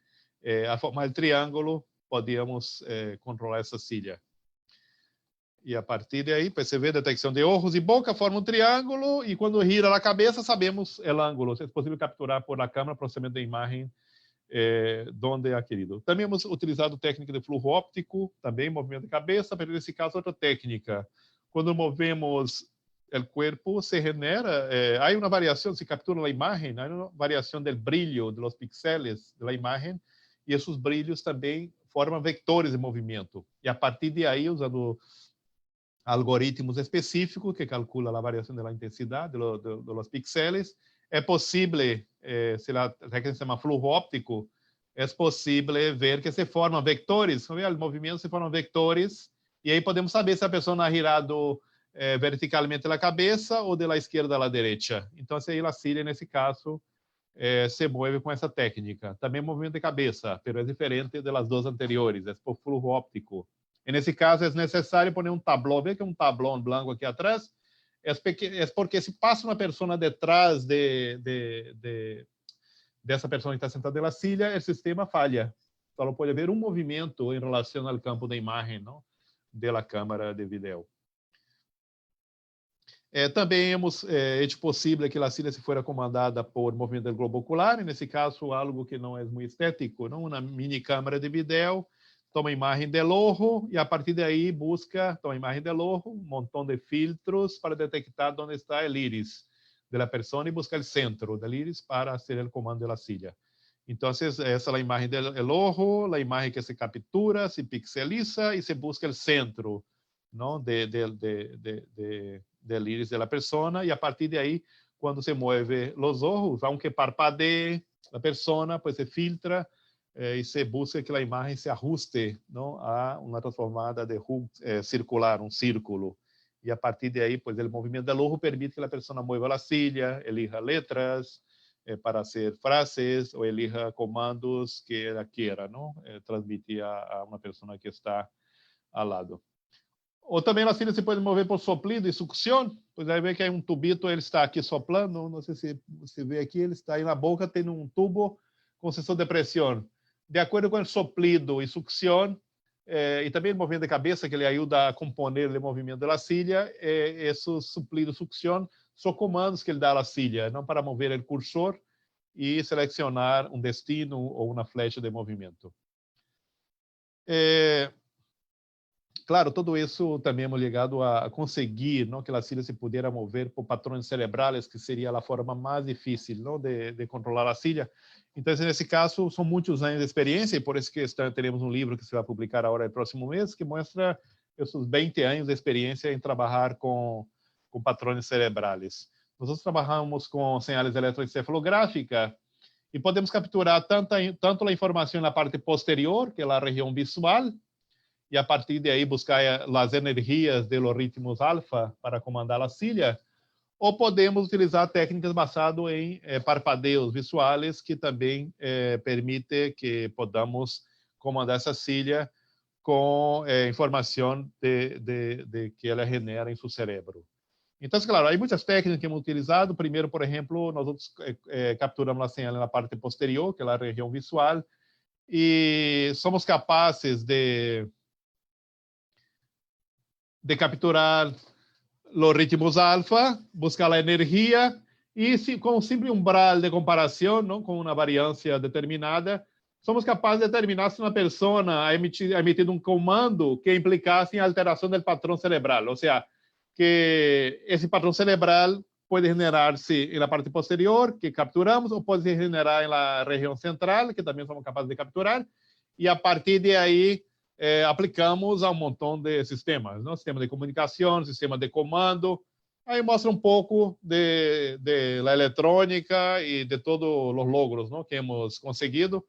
a formar o triângulo, podíamos controlar essa silla. E a partir de aí, você vê a detecção de olhos e boca, forma um triângulo, e quando gira a cabeça, sabemos o ângulo. É possível capturar por a câmera, processamento da imagem, onde é adquirido. Também hemos utilizado técnica de fluxo óptico, também movimento de cabeça, mas nesse caso outra técnica. Quando movemos o corpo, se genera, há uma variação, se captura a imagem, há uma variação do brilho dos pixeles da imagem, e esses brilhos também formam vectores de movimento. E a partir de aí, usando algoritmos específicos que calculam a variação da intensidade dos pixeles, é possível, se a técnica se chama fluxo óptico, é possível ver que se formam vectores, os movimentos se formam vectores, e aí podemos saber se a pessoa ha girado verticalmente a cabeça ou de la esquerda à direita. Então, aí a silla, nesse caso, se move com essa técnica. Também movimento de cabeça, mas é diferente das duas anteriores, é por fluxo óptico. E nesse caso, é necessário pôr um tablão, vê que é um tablão branco aqui atrás, é porque se passa uma pessoa detrás dessa pessoa que está sentada na silla, o sistema falha. Só pode haver um movimento em relação ao campo da imagem, não? Da câmera de vídeo. Também hemos hecho possível que a silla se fuera comandada por movimento do globo ocular, nesse caso algo que não é muito estético, não? Uma mini câmera de vídeo toma imagen del ojo y a partir de ahí busca, toma imagen del ojo, un montón de filtros para detectar dónde está el iris de la persona y busca el centro del iris para hacer el comando de la silla. Entonces, esa es la imagen del ojo, la imagen que se captura, se pixeliza y se busca el centro, ¿no? del iris de la persona y a partir de ahí, cuando se mueve los ojos, aunque parpadee la persona, pues se filtra y se busca que la imagen se ajuste, ¿no? A una transformada de circular, un círculo. Y a partir de ahí, pues el movimiento del ojo permite que la persona mueva la silla, elija letras para hacer frases o elija comandos que ella quiera, ¿no? Transmitir a una persona que está al lado. Ou também a silla se pode mover por soplido e sucção. Pois aí vê que é um tubito, ele está aqui soplando. Não sei se você vê aqui, ele está aí na boca, tem um tubo com sensor de pressão. De acordo com o soplido e sucção, e também o movimento de cabeça, que ele ajuda a componer o movimento da silla, esse soplido e sucção são comandos que ele dá à silla, não para mover o cursor e selecionar um destino ou uma flecha de movimento. Claro, todo isso também é ligado a conseguir, não, que a silla se pudiera mover por patrões cerebrais, que seria a forma mais difícil, não, de controlar a silla. Então, nesse caso, são muitos anos de experiência, e por isso que teremos um livro que se vai publicar agora no próximo mês, que mostra esses 20 anos de experiência em trabalhar com patrões cerebrais. Nós trabalhamos com señales eletroencefalográficas e podemos capturar tanto a informação na parte posterior, que é a região visual, e a partir de aí buscar as energias de los ritmos alfa para comandar a silla, ou podemos utilizar técnicas basadas em parpadeos visuais, que também permite que podamos comandar essa silla com informação de que ela genera em seu cérebro. Então, claro, há muitas técnicas que hemos utilizado. Primeiro, por exemplo, nós capturamos a señal na parte posterior, que é a região visual, e somos capazes de capturar os ritmos alfa, buscar a energia e com um simples umbral de comparação, não, com uma variância determinada, somos capazes de determinar se uma pessoa ha emitido um comando que implicasse em alteração do padrão cerebral, ou seja, que esse padrão cerebral pode generar-se na parte posterior, que capturamos, ou pode se generar na região central, que também somos capazes de capturar, e a partir de aí aplicamos a um montão de sistemas, não? Sistema de comunicação, sistema de comando. Aí mostra um pouco de la eletrônica e de todos os logros, não, que hemos conseguido.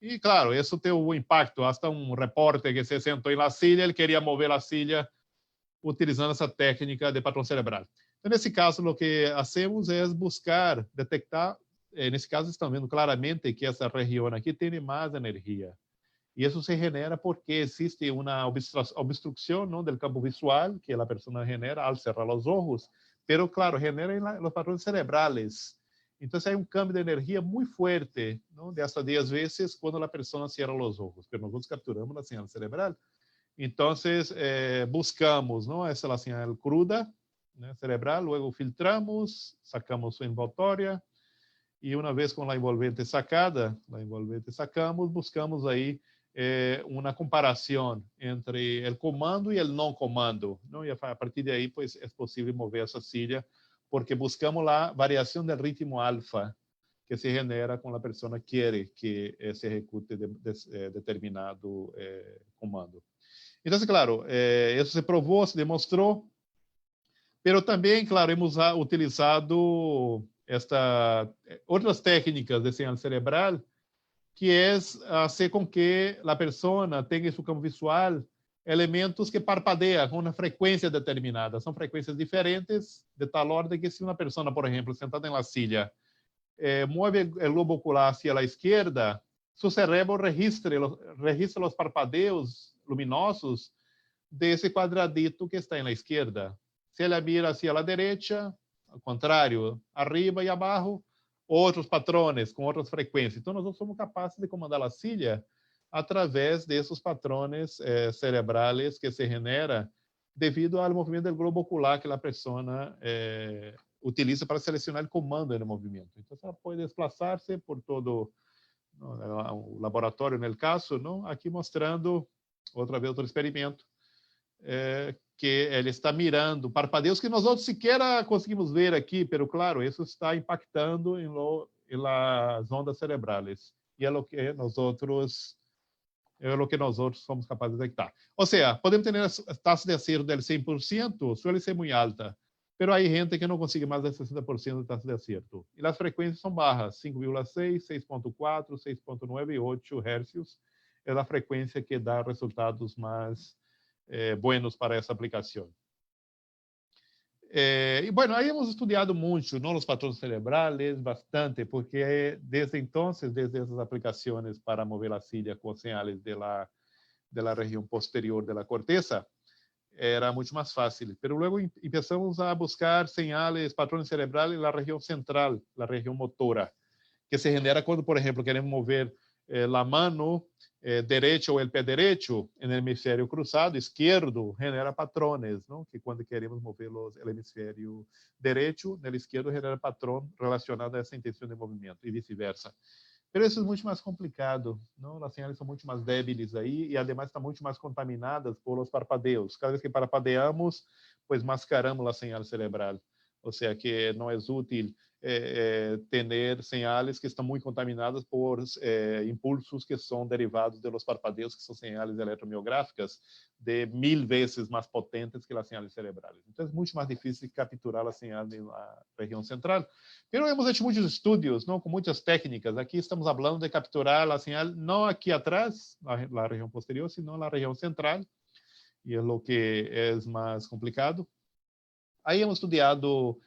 E, claro, isso tem um impacto. Hasta um repórter que se sentou na silla, ele queria mover a silla utilizando essa técnica de patrão cerebral. Então, nesse caso, o que hacemos é buscar, detectar. Nesse caso, estão vendo claramente que essa região aqui tem mais energia. E isso se genera porque existe uma obstrução, não, do campo visual que a pessoa genera ao cerrar os olhos, pero claro, genera os padrões cerebrais. Então, há um câmbio de energia muito forte, não, de hasta 10 vezes quando a pessoa cierra os olhos, pero nós capturamos a señal cerebral. Então, buscamos, não, essa é a señal cruda, né, cerebral, luego filtramos, sacamos sua envoltória e uma vez com a envolvente sacada, sacamos, buscamos aí uma comparação entre o comando e o não comando, não? E a partir de aí, pues, é possível mover essa silla, porque buscamos a variação do ritmo alfa que se genera quando a pessoa quer que se execute determinado comando. Então, claro, isso se provou, se demonstrou, pero também, claro, hemos utilizado outras técnicas de señal cerebral, que é fazer com que a pessoa tenha em seu campo visual elementos que parpadeiam com uma frequência determinada. São frequências diferentes, de tal ordem que se uma pessoa, por exemplo, sentada na silla, move o globo ocular hacia a esquerda, seu cérebro registra os parpadeos luminosos desse quadradito que está na esquerda. Se ele mira hacia a direita, ao contrário, arriba e abaixo, outros patrões com outras frequências. Então, nós somos capazes de comandar a silla através desses patrões cerebrais que se genera devido ao movimento do globo ocular que a pessoa utiliza para selecionar o comando no movimento. Então, ela pode desplaçar-se por todo o laboratório, no caso, não? Aqui mostrando outra vez, outro experimento, que ele está mirando parpadeios que nós outros sequer conseguimos ver aqui, pero claro, isso está impactando em las ondas cerebrais. E é o que nós outros somos capazes de detectar. Ou seja, podemos ter a taxa de acerto del 100%, suele ser muito alta, pero hay gente que não consegue mais de 60% de taxa de acerto. E as frequências são bajas, 5,6, 6,4, 6,9 e 8 Hz. É a frequência que dá resultados mais buenos para essa aplicação. Y bueno, ahí hemos estudiado mucho, ¿no? Los patrones cerebrales, bastante, porque desde entonces, desde esas aplicaciones para mover la silla con señales de la región posterior de la corteza, era mucho más fácil. Pero luego empezamos a buscar señales, patrones cerebrales en la región central, la región motora, que se genera cuando, por ejemplo, queremos mover la mano derecha ou o pé direito no hemisfério cruzado, esquerdo, genera patrones, não? Que quando queremos mover o hemisfério direito, no esquerdo genera patrão relacionado a essa intenção de movimento e vice-versa. Mas isso é muito mais complicado, não? As señales são muito mais débiles aí e, ademais, estão muito mais contaminadas por os parpadeos. Cada vez que parpadeamos, pues mascaramos a señal cerebral. Ou seja, que não é útil ter señales que estão muito contaminadas por impulsos que são derivados de los parpadeos, que são señales eletromiográficas de 1000 vezes mais potentes que as señales cerebrais. Então, é muito mais difícil capturar a señal na região central. Mas hemos hecho muitos estudos, não, com muitas técnicas. Aqui estamos falando de capturar a señal não aqui atrás, na região posterior, sino na região central, e é o que é mais complicado. Aí hemos estudado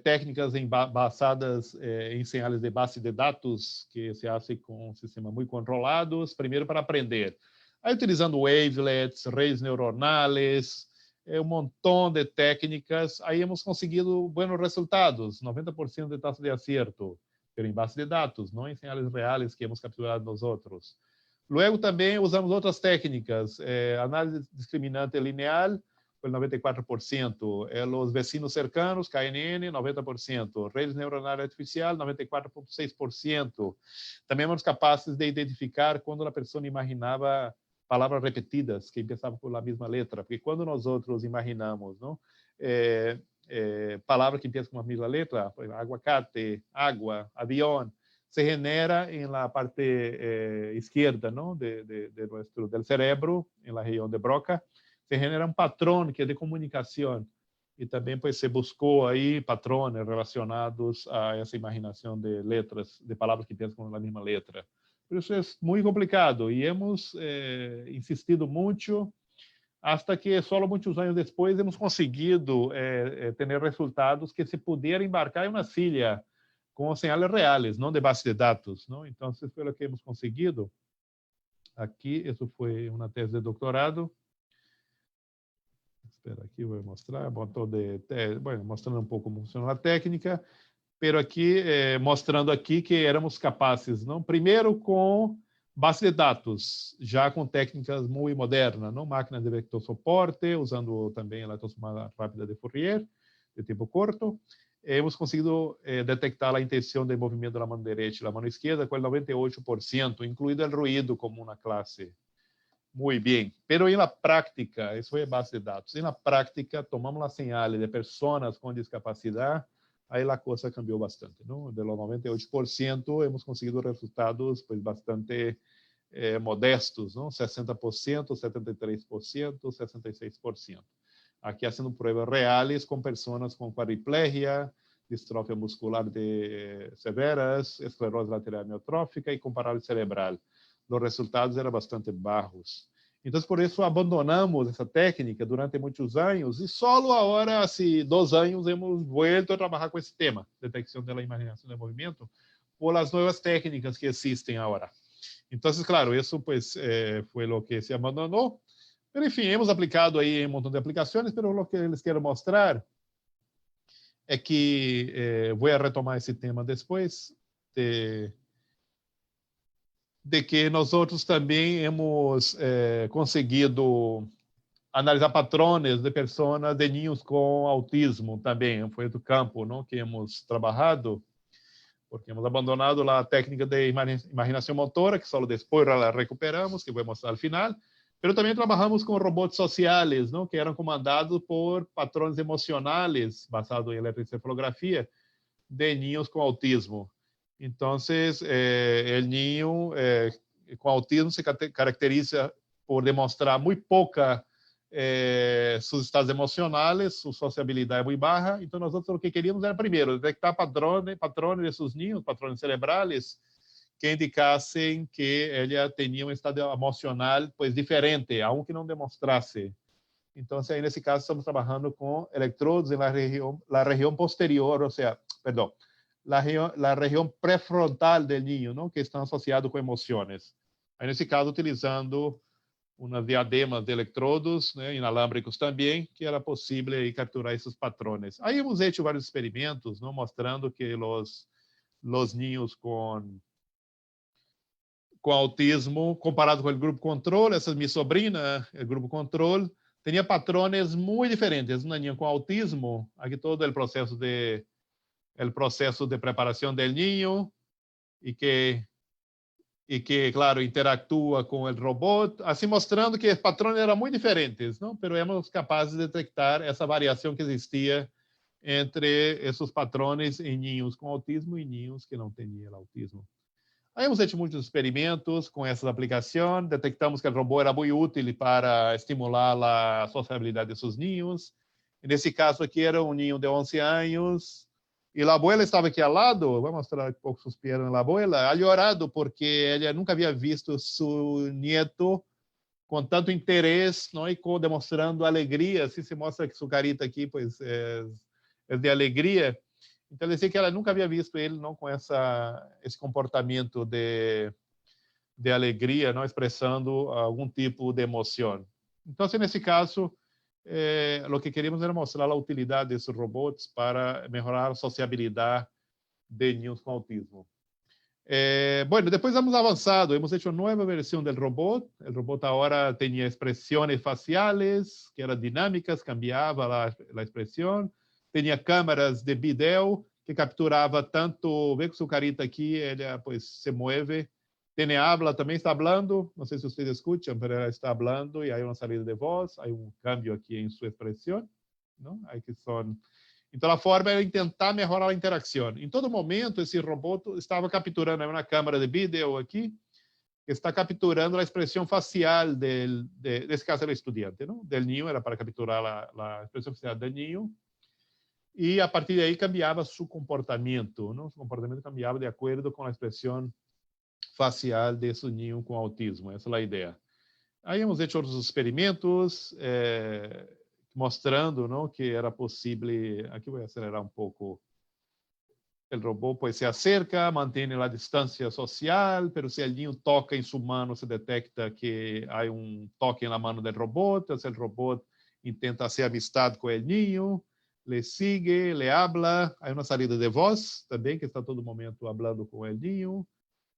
técnicas basadas em señales de base de dados, que se fazem com sistemas muito controlados, primeiro para aprender. Aí, utilizando wavelets, redes neuronales, montão de técnicas, aí hemos conseguido buenos resultados, 90% de taxa de acerto, pero em base de dados, não em señales reais que hemos capturado nós outros. Luego também usamos outras técnicas, análise discriminante lineal, por 94%, os vecinos cercanos, KNN, 90%, redes neuronais artificial, 94,6%. Também somos capazes de identificar quando a pessoa imaginava palavras repetidas, que começavam por a mesma letra, porque quando nós outros imaginamos, não, palavras que começam com a mesma letra, aguacate, água, avião, se genera em la parte esquerda, não, do cérebro, em la região de Broca, se genera um patrão que é de comunicação e também pues, se buscou aí patrões relacionados a essa imaginação de letras, de palavras que pensam com a mesma letra. Por isso é muito complicado e hemos insistido muito hasta que só muitos anos depois hemos conseguido ter resultados que se puder embarcar em uma silla com señales reais, não de base de dados, não? Então, isso foi o que hemos conseguido. Aqui, isso foi uma tese de doutorado. Espera aqui, vou mostrar. Mostrando um pouco como funciona a técnica, pero aqui mostrando aqui que éramos capazes, não? Primeiro com base de dados, já com técnicas muito modernas, não? Máquinas de vector soporte, usando também a eletrotomada rápida de Fourier, de tempo curto. Hemos conseguido detectar a intenção de movimento da mão direita e da mão esquerda com 98%, incluído o ruído como uma classe. Muito bem, pero em la práctica, isso é base de dados, em la práctica tomamos a señal de pessoas com discapacidade, aí a coisa cambiou bastante, não? De los 98% hemos conseguido resultados pues, bastante modestos, não? 60%, 73%, 66%. Aqui fazendo provas reais com pessoas com quadriplegia, distrofia muscular severas, esclerose lateral amiotrófica e com parálise cerebral. Os resultados eram bastante baixos. Então, por isso, abandonamos essa técnica durante muitos anos e só agora, assim, 2 anos, hemos vuelto a trabalhar com esse tema, detecção da imaginação do movimento, por as novas técnicas que existem agora. Então, claro, isso pues, foi o que se abandonou. Mas, enfim, hemos aplicado aí um montão de aplicações, mas o que eles quero mostrar é que vou retomar esse tema depois de que nós outros também hemos conseguido analisar patrões de pessoas, de ninhos com autismo também. Foi do campo, não, que hemos trabalhado, porque hemos abandonado a técnica de imaginação motora, que só depois la recuperamos, que vou mostrar ao final. Pero também trabalhamos com robôs sociais, não? Que eram comandados por patrões emocionais, basados em eletroencefalografia, de niños com autismo. Então, o niño com autismo se caracteriza por demonstrar muito pouca seus estados emocionais, sua sociabilidade é muito baixa. Então, nós o que queríamos era, primeiro, detectar patrões de seus niños, patrões cerebrais, que indicassem que ele tinha um estado emocional pues diferente, aunque não demonstrasse. Então, aí nesse caso estamos trabalhando com eletrodos na região posterior, ou seja, perdão, na região pré-frontal do niño, não, que estão associados com emoções. Aí nesse caso utilizando umas diademas de eletrodos, né, inalâmbricos também, que era possível aí, capturar esses patrões. Aí hemos feito vários experimentos, não, mostrando que os niños com autismo, comparado com o grupo controle, essa é minha sobrinha, o grupo controle, tinha patrões muito diferentes. Um niño com autismo, aqui todo o processo de preparação do niño e que, claro, interactua com o robô, assim mostrando que os patrões eram muito diferentes, não? Pero éramos capazes de detectar essa variação que existia entre esses patrões em niños com autismo e niños que não tinham autismo. Aí hemos feito muitos experimentos com essa aplicação, detectamos que o robô era muito útil para estimular a sociabilidade de seus ninhos. Nesse caso aqui era um ninho de 11 anos, e a abuela estava aqui ao lado, vou mostrar um pouco suas pernas da abuela, ha chorado porque ela nunca havia visto seu neto com tanto interesse, não, e demonstrando alegria. Assim se mostra que sua carita aqui pois, é de alegria. Então, ele dizia que ela nunca havia visto ele não com esse comportamento de alegria, não expressando algum tipo de emoção. Então, nesse caso, o que queríamos era mostrar a utilidade desses robôs para melhorar a sociabilidade de niños com autismo. Bueno, depois hemos avançado, hemos hecho uma nova versão do robô. O robô agora tinha expressões faciais, que eram dinâmicas, cambiava a expressão. Tinha câmeras de vídeo que capturava tanto, vê que sua carita aqui, ela pues se move. Tem habla, também está falando, não sei se vocês escutam, mas ela está falando e há uma saída de voz, há câmbio aqui em sua expressão, não? Aí que são. Então a forma era tentar melhorar a interação. Em todo momento esse robô estava capturando uma câmera de vídeo aqui, que está capturando a expressão facial desse caso era estudante, não? Del niño, era para capturar a expressão facial do niño. E a partir daí cambiava seu comportamento, não? Seu comportamento cambiava de acordo com a expressão facial desse ninho com autismo. Essa é a ideia. Aí hemos feito outros experimentos mostrando, não, que era possível. Aqui vou acelerar um pouco. O robô pues se acerca, mantém a distância social, pero se o ninho toca em sua mão, se detecta que há toque na mão do robô, então o robô intenta fazer amistade com o ninho, le sigue, le habla, há uma saída de voz também, que está todo momento falando com o ninho,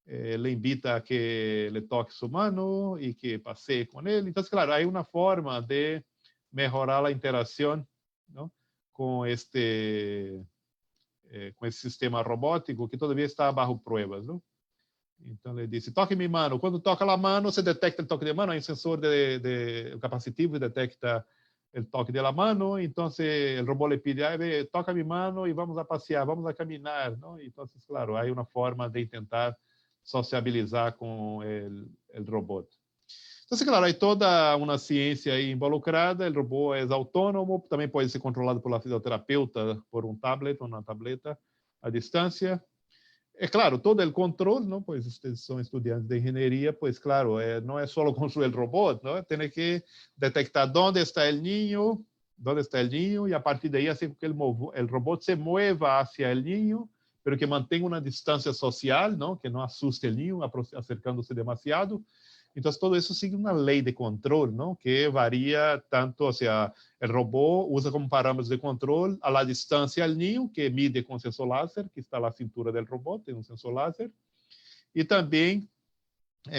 le invita a que le toque sua mão e que passeie com ele. Então, claro, há uma forma de melhorar a interação, não, com esse sistema robótico que todavia está bajo pruebas, não? Então ele disse: toque minha mão. Quando toca a mão, você detecta o toque de mão, há um sensor o capacitivo detecta o toque da mão. Então o robô le pede: toca minha mão e vamos a passear, vamos a caminhar, não? Então, claro, há uma forma de tentar sociabilizar com o robô. Então, claro, há toda uma ciência aí involucrada. O robô é autônomo, também pode ser controlado por fisioterapeuta, por um tablet ou uma tableta à distância. É claro, todo o controle, não? Pois vocês são estudantes de engenharia, pois claro, não é só construir o robô, não? Tem que detectar onde está o ninho, e a partir daí, assim que o robô se mueva hacia o ninho, mas que mantenha uma distância social, não? Que não assuste o ninho, acercando-se demasiado. Então, todo isso sigue uma lei de controle, não? Que varia tanto, ou seja, o robô usa como parâmetros de controle a distância ao ninho, que mide com sensor láser, que está na cintura do robô, tem um sensor láser, e também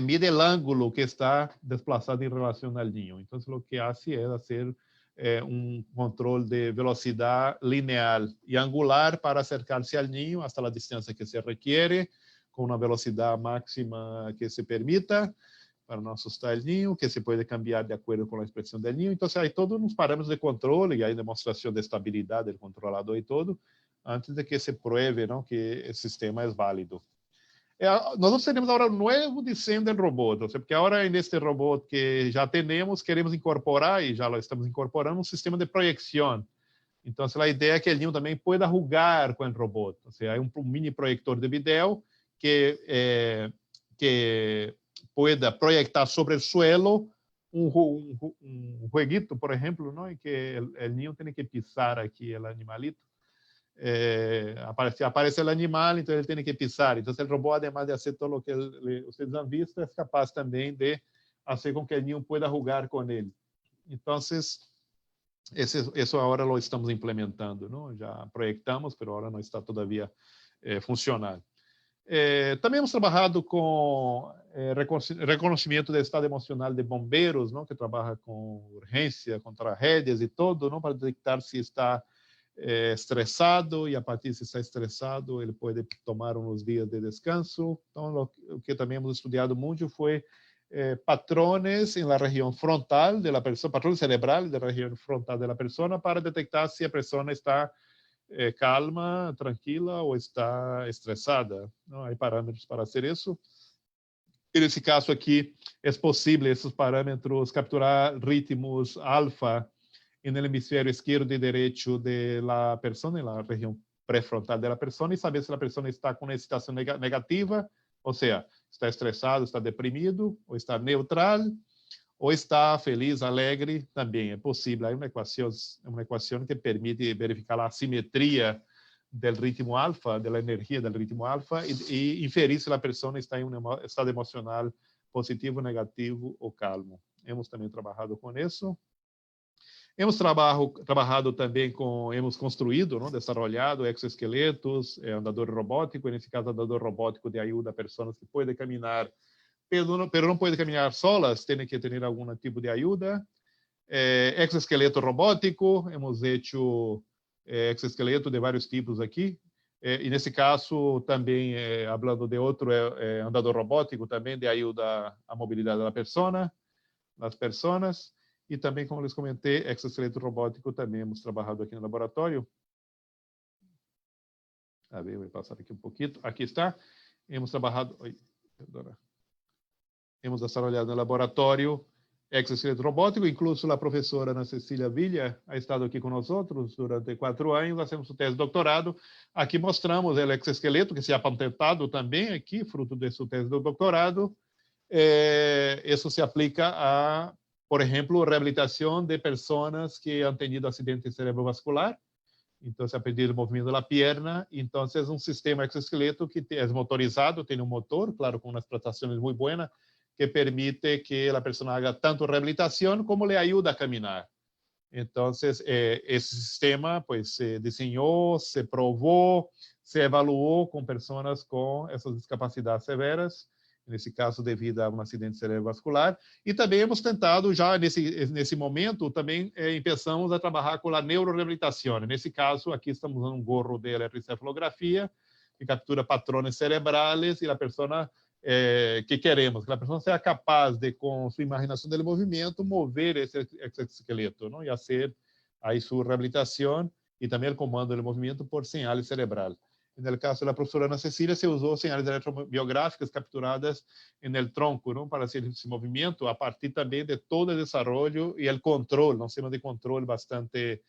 mide o ângulo que está desplazado em relação ao ninho. Então, o que hace é fazer um controle de velocidade linear e angular para acercar-se ao ninho hasta a distância que se requiere, com uma velocidade máxima que se permita, para não assustar o ninho, que se pode cambiar de acordo com a expressão do ninho. Então, há todos uns parâmetros de controle e aí demonstração de estabilidade do controlador e todo, antes de que se pruebe, não, que o sistema é válido. Nós teremos agora um novo desenho do robô, porque agora neste robô que já temos, queremos incorporar, e já lo estamos incorporando, um sistema de projeção. Então, a ideia é que o ninho também pueda jogar com o robô. Há um mini projetor de vídeo que pueda proyectar sobre el suelo un jueguito, por ejemplo, ¿no? Y que el niño tiene que pisar aquí el animalito. Aparece el animal, entonces él tiene que pisar. Entonces el robot, además de hacer todo lo que ustedes han visto, es capaz también de hacer con que el niño pueda jugar con él. Entonces, eso ahora lo estamos implementando, ¿no? Ya proyectamos, pero ahora no está todavía funcional. Também hemos trabalhado com reconhecimento do estado emocional de bombeiros, não, que trabalha com urgência, com tragédias e todo, não, para detectar se está estressado, e a partir se está estressado, ele pode tomar uns dias de descanso. Então, o que também hemos estudado muito foi patrones na região frontal da pessoa, patrones cerebrais da região frontal da pessoa, para detectar se a pessoa está calma, tranquila ou está estressada. Não há parâmetros para fazer isso. E nesse caso aqui, é possível esses parâmetros capturar ritmos alfa no hemisfério esquerdo e direito da pessoa, na região pré-frontal da pessoa, e saber se a pessoa está com uma excitação negativa, ou seja, está estressado, está deprimido, ou está neutral, ou está feliz, alegre, também é possível. Há uma equação que permite verificar a simetria do ritmo alfa, da energia do ritmo alfa, e inferir se a pessoa está em um estado emocional positivo, negativo ou calmo. Hemos também trabalhado com isso. Hemos trabalhado também hemos construído, não, desenvolvido exoesqueletos, andador robótico, nesse caso, andador robótico de ajuda a pessoas que podem caminhar, pero não pode caminhar solas, tem que ter algum tipo de ajuda. Exoesqueleto robótico, hemos hecho exoesqueleto de vários tipos aqui. E nesse caso, também, falando de outro andador robótico, também de ajuda à mobilidade das pessoas. E também, como les comentei, exoesqueleto robótico também hemos trabalhado aqui no laboratório. A ver, vou passar aqui um pouquinho. Aqui está. Hemos trabalhado... Hemos desarrollado no laboratório exoesqueleto robótico, incluso a professora Ana Cecília Villa ha estado aqui conosco durante 4 anos, fazemos o tese de doutorado. Aqui mostramos o exoesqueleto, que se ha patentado também aqui, fruto desse tese de doutorado. Isso se aplica a, por exemplo, reabilitação de pessoas que han tenido acidente cerebrovascular. Então, se ha perdido o movimento da perna. Então, é um sistema exoesqueleto que é motorizado, tem um motor, claro, com umas prestações muito boas, que permite que a pessoa haga tanto reabilitação como le ajuda a caminhar. Então, esse sistema pues, se desenhou, se provou, se evaluou com pessoas com essas discapacidades severas, nesse caso devido a um acidente cerebrovascular, e também hemos tentado, já nesse momento, também começamos a trabalhar com a neuroreabilitação. Nesse caso, aqui estamos usando um gorro de eletroencefalografia, que captura patrones cerebrais, e a pessoa que queremos, que a pessoa seja capaz de, com sua imaginação do movimento, mover esse esqueleto, não? E fazer aí sua reabilitação e também o comando do movimento por sinais cerebrais. No caso da professora Ana Cecília, se usou sinais eletrobiográficas capturadas no tronco, não, para fazer esse movimento, a partir também de todo o desenvolvimento e o controle, um sistema de controle bastante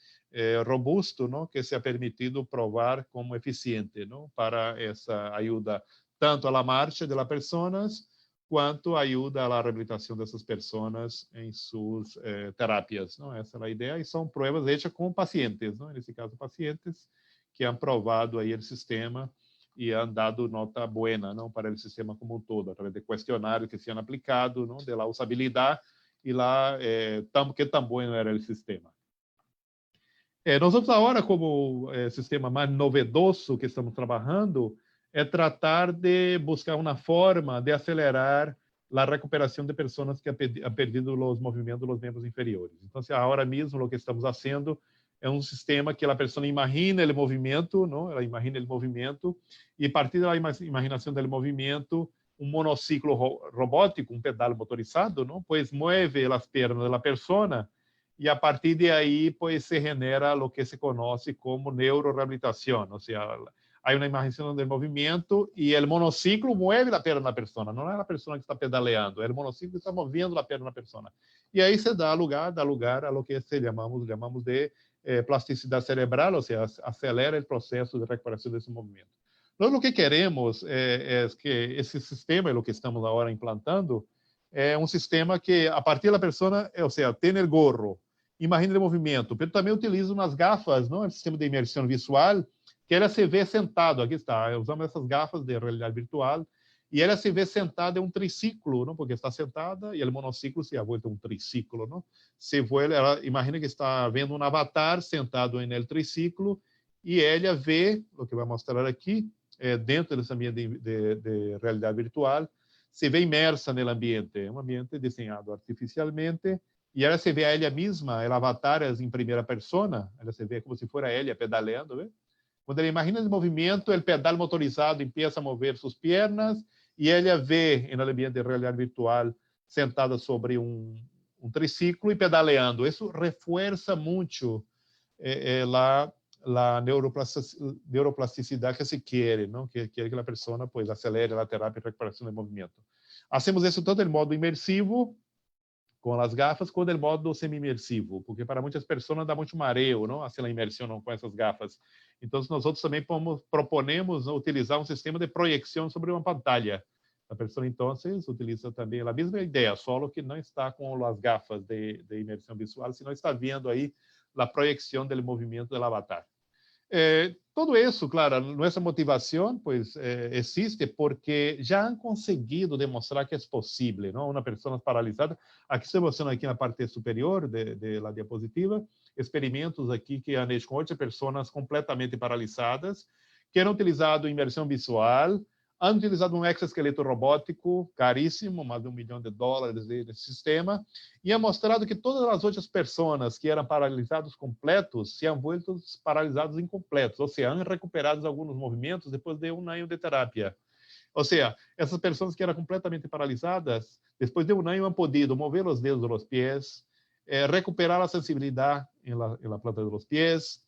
robusto, não, que se ha permitido provar como eficiente, não, para essa ajuda tanto à marcha das pessoas, quanto ajuda à reabilitação dessas pessoas em suas terapias. Não? Essa é a ideia, e são provas feitas com pacientes, não? Nesse caso, pacientes que han provado aí o sistema e han dado nota boa, não, para o sistema como um todo, através de questionários que se han aplicado, não, de la usabilidade e lá que tão bom era o sistema. Nós agora, como sistema mais novedoso que estamos trabalhando, é tratar de buscar uma forma de acelerar a recuperação de pessoas que han perdido os movimentos dos membros inferiores. Então, agora mesmo, o que estamos fazendo é um sistema que a pessoa imagina o movimento, não? Ela imagina o movimento, e a partir da imaginação do movimento, un monociclo robótico, un pedal motorizado, ¿no? Pues mueve las piernas de la persona y a partir de ahí pues se genera lo que se conoce como neurorehabilitación, o sea, hay una imaginación del movimiento y el monociclo mueve la pierna de la persona, no es la persona que está pedaleando, es el monociclo que está moviendo la pierna de la persona. Y ahí se da lugar a lo que llamamos de plasticidad cerebral, o sea, acelera el proceso de recuperación de ese movimiento. Nós o que queremos é que esse sistema, é o que estamos agora implantando, é um sistema que, a partir da pessoa, ou seja, tem o gorro, imagina o movimento, mas também utiliza umas gafas, não? É um sistema de imersão visual, que ela se vê sentado, aqui está, usamos essas gafas de realidade virtual, e ela se vê sentada em um triciclo, não? Porque está sentada, e o monociclo se volta um triciclo, não? Se vuelve, ela imagina que está vendo um avatar sentado no triciclo, e ela vê, o que vai mostrar aqui, dentro desse ambiente de realidade virtual, se vê imersa no ambiente, é um ambiente desenhado artificialmente, e ela se vê a ela mesma, ela avatar em primeira persona, ela se vê como se fosse ela pedaleando, vê? Quando ela imagina esse movimento, o pedal motorizado começa a mover suas pernas, e ela vê no ambiente de realidade virtual, sentada sobre um triciclo e pedaleando. Isso reforça muito la neuroplasticidad que se quiere, ¿no? Que quiere que la persona pues acelere la terapia de recuperación del movimiento. Hacemos eso tanto en modo inmersivo, com as gafas, quanto em modo semi-imersivo, porque para muitas pessoas dá muito mareo, não? Assim, a imersão com essas gafas. Então, nós outros também proponemos utilizar um sistema de projeção sobre uma pantalla. A pessoa, então, utiliza também a mesma ideia, só que não está com as gafas de imersão visual, senão está vendo aí a projeção do movimento do avatar. Todo isso, claro, nossa motivação pues, existe porque já han conseguido demonstrar que é possível, não? Uma pessoa paralisada, aqui estou mostrando aqui na parte superior de la diapositiva, experimentos aqui que han hecho com 8 pessoas completamente paralisadas, que han utilizado imersão visual, han utilizado um exoesqueleto robótico caríssimo, mais de $1 milhão desse sistema, e ha mostrado que todas as outras pessoas que eram paralisados completos se han vuelto paralisados incompletos, ou seja, han recuperado alguns movimentos depois de 1 ano de terapia. Ou seja, essas pessoas que eram completamente paralisadas, depois de 1 ano han podido mover os dedos dos pés, recuperar a sensibilidade na planta dos pés,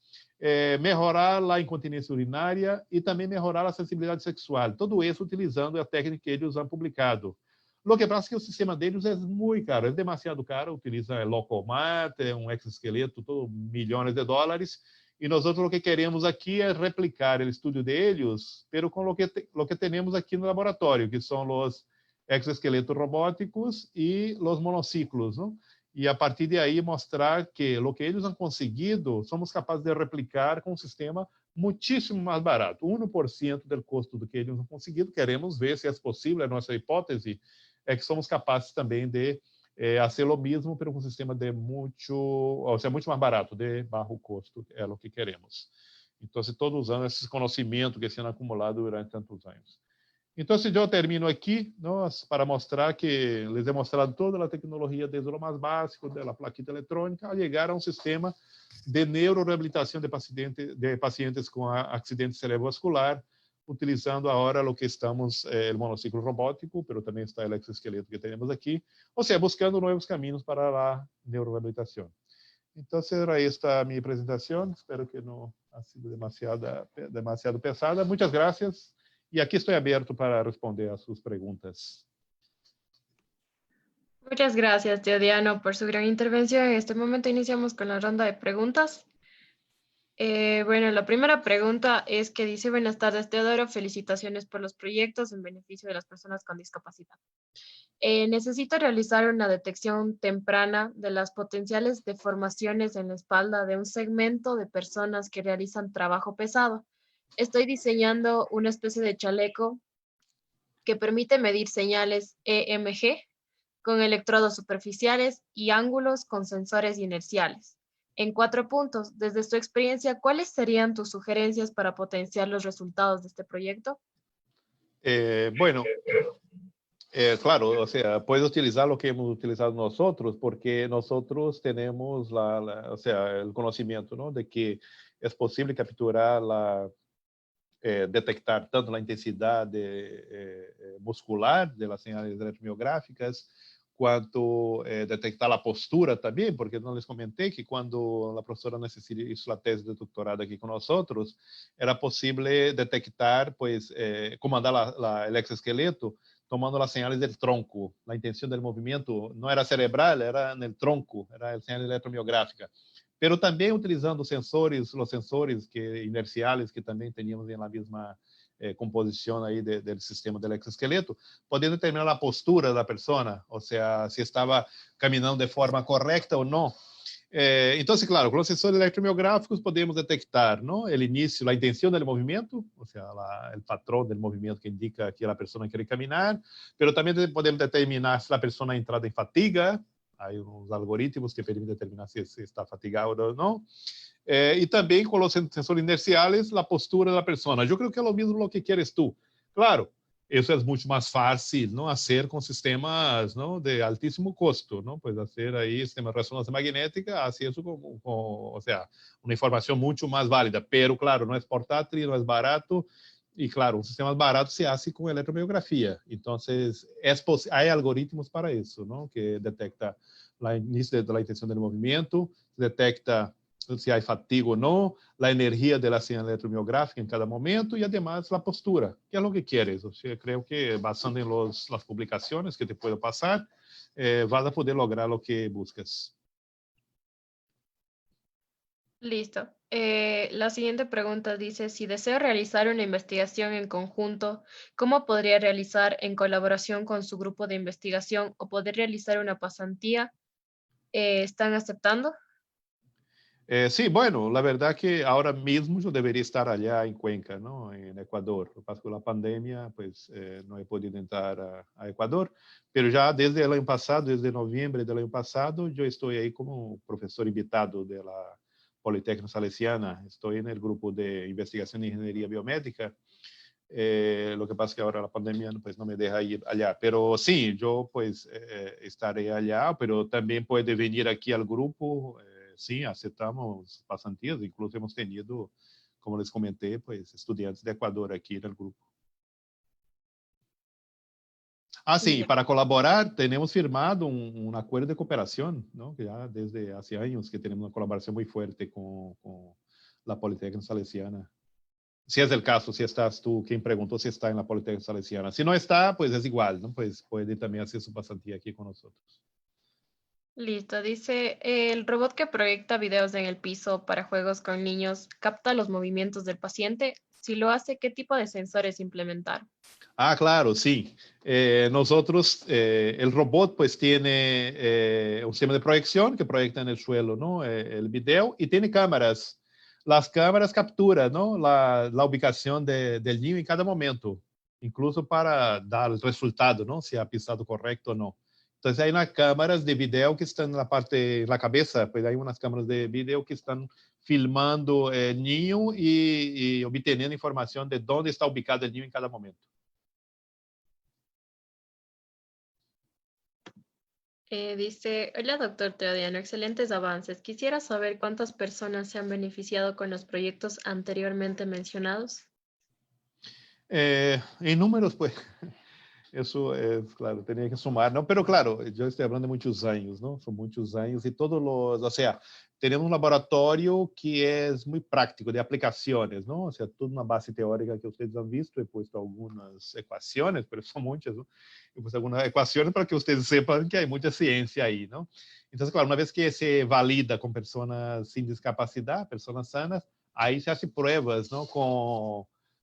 melhorar a incontinência urinária e também melhorar a sensibilidade sexual. Tudo isso utilizando a técnica que eles han publicado. Lo que passa é que o sistema deles é muito caro, é demasiado caro, utiliza Locomat, um exoesqueleto, todo milhões de dólares, e nós outros o que queremos aqui é replicar o estudo deles, pero com o que temos aqui no laboratório, que são os exoesqueletos robóticos e os monociclos, não? E a partir de aí mostrar que o que eles han conseguido, somos capazes de replicar com um sistema muitíssimo mais barato, 1% do custo do que eles han conseguido. Queremos ver se é possível, a nossa hipótese é que somos capazes também de fazer o mesmo, mas com um sistema de muito mais barato, de baixo custo, é o que queremos. Então, todos usando esse conhecimento que se han acumulado durante tantos anos. Então, eu termino aqui, para mostrar que les he mostrado toda a tecnologia, desde o mais básico, da plaquita eletrônica, a chegar a um sistema de neuroreabilitação de pacientes com acidente cerebrovascular, utilizando agora o que estamos, o monociclo robótico, mas também está o exoesqueleto que temos aqui, ou seja, buscando novos caminhos para a neuroreabilitação. Então, será esta a minha apresentação. Espero que não tenha sido demasiado pesada. Muitas graças. E aqui estou aberto para responder a suas perguntas. Muchas gracias, Teodiano, por su gran intervención. En este momento iniciamos con la ronda de preguntas. Bueno, la primera pregunta es que dice: buenas tardes, Teodoro, felicitaciones por los proyectos en beneficio de las personas con discapacidad. Necesito realizar una detección temprana de las potenciales deformaciones en la espalda de un segmento de personas que realizan trabajo pesado. Estoy diseñando una especie de chaleco que permite medir señales EMG con electrodos superficiales y ángulos con sensores inerciales. En 4 puntos, desde tu experiencia, ¿cuáles serían tus sugerencias para potenciar los resultados de este proyecto? Bueno, claro, o sea, puedes utilizar lo que hemos utilizado nosotros, porque nosotros tenemos o sea, el conocimiento, ¿no? De que es posible capturar detectar tanto a intensidade muscular das señales eletromiográficas, quanto detectar a postura também, porque não les comentei que quando a professora necessita isso, a tese de doutorado aqui com nós outros, era possível detectar, pues, comandar o exoesqueleto tomando as señales do tronco. A intenção do movimento não era cerebral, era no tronco, era a señal eletromiográfica. Pero também utilizando os sensores inerciais que também tínhamos na mesma composição aí do sistema do exoesqueleto, podendo determinar a postura da pessoa, ou seja, se estava caminhando de forma correta ou não. Então, claro, com os sensores eletromiográficos podemos detectar, não, o início, a intenção do movimento, ou seja, o patrão do movimento que indica que a pessoa quer caminhar, mas também podemos determinar se a pessoa ha entrado em fatiga. Há uns algoritmos que permitem determinar se está fatigado ou não. E também com os sensores inerciais, a postura da pessoa. Eu creio que é o mesmo que queres tu. Claro, isso é muito mais fácil, não, fazer com sistemas, não, de altíssimo custo, não, pois fazer aí sistema de ressonância magnética, assim isso ou seja, uma informação muito mais válida. Pero claro, não é portátil, não é barato. E claro, um sistema barato se hace com eletromiografia. Então, há algoritmos para isso, não? Que detecta o início da intenção do movimento, detecta se há fatiga ou não, a energia da señal eletromiográfica em cada momento e, además, a postura, que é o que queres. Eu creio que, basando em las publicações que te puedo passar, vas a poder lograr o que buscas. Listo. La siguiente pregunta dice, si deseo realizar una investigación en conjunto, ¿cómo podría realizar en colaboración con su grupo de investigación o poder realizar una pasantía? ¿Están aceptando? Sí, bueno, la verdad que ahora mismo yo debería estar allá en Cuenca, ¿no? En Ecuador. Lo que pasa con la pandemia, pues no he podido entrar a Ecuador, pero ya desde el año pasado, desde noviembre del año pasado, yo estoy ahí como profesor invitado de la Politécnica Salesiana. Estoy en el grupo de investigación de ingeniería biomédica. Lo que pasa es que ahora la pandemia pues no me deja ir allá, pero sí, yo pues estaré allá, pero también puede venir aquí al grupo. Sí, aceptamos pasantías, incluso hemos tenido, como les comenté, pues estudiantes de Ecuador aquí en el grupo. Ah, sí, Ya. para colaborar tenemos firmado un acuerdo de cooperación, ¿no? Que ya desde hace años que tenemos una colaboración muy fuerte con la Politécnica Salesiana. Si es el caso, si estás tú, quien preguntó si está en la Politécnica Salesiana. Si no está, pues es igual, ¿no? Pues puede también hacer su pasantía aquí con nosotros. Listo. Dice, el robot que proyecta videos en el piso para juegos con niños capta los movimientos del paciente. Si lo hace, ¿qué tipo de sensores implementar? Ah, claro, sí. Nosotros, el robot pues tiene un sistema de proyección que proyecta en el suelo, ¿no? El video y tiene cámaras. Las cámaras capturan, ¿no? La ubicación del niño en cada momento, incluso para dar el resultado, ¿no? Si ha pisado correcto o no. Entonces hay unas cámaras de video que están en la parte, en la cabeza, pues hay unas cámaras de video que están filmando el niño y obteniendo información de dónde está ubicado el niño en cada momento. Dice, hola doctor Teodiano, excelentes avances. Quisiera saber cuántas personas se han beneficiado con los proyectos anteriormente mencionados. En números, pues, eso es, claro, tenía que sumar, ¿no? Pero claro, yo estoy hablando de muchos años, ¿no? Son muchos años y todos los, o sea, tenemos un laboratorio que es muy práctico, de aplicaciones, ¿no? O sea, toda una base teórica que ustedes han visto, he puesto algunas ecuaciones, pero son muchas, ¿no? He puesto algunas ecuaciones para que ustedes sepan que hay mucha ciencia ahí, ¿no? Entonces, claro, una vez que se valida con personas sin discapacidad, personas sanas, ahí se hace pruebas, ¿no?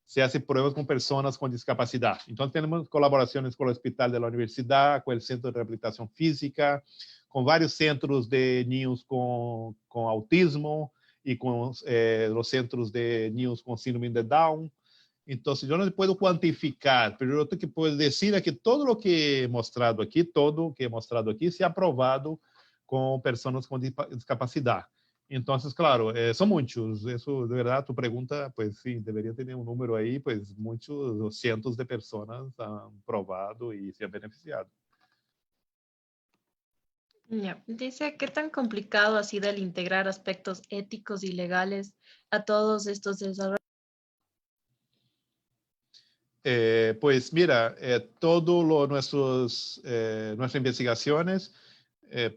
Se hace pruebas con personas con discapacidad. Entonces tenemos colaboraciones con el Hospital de la Universidad, con el Centro de Rehabilitación Física, con varios centros de niños con autismo y con los centros de niños con síndrome de Down. Entonces yo no puedo cuantificar, pero lo que puedo decir es que todo lo que he mostrado aquí, se ha aprobado con personas con discapacidad. Entonces, claro, son muchos. Eso, de verdad, tu pregunta, pues sí, debería tener un número ahí, pues muchos cientos de personas han probado y se han beneficiado. Ya. Dice, ¿qué tan complicado ha sido el integrar aspectos éticos y legales a todos estos desarrollos? Pues mira, nuestras investigaciones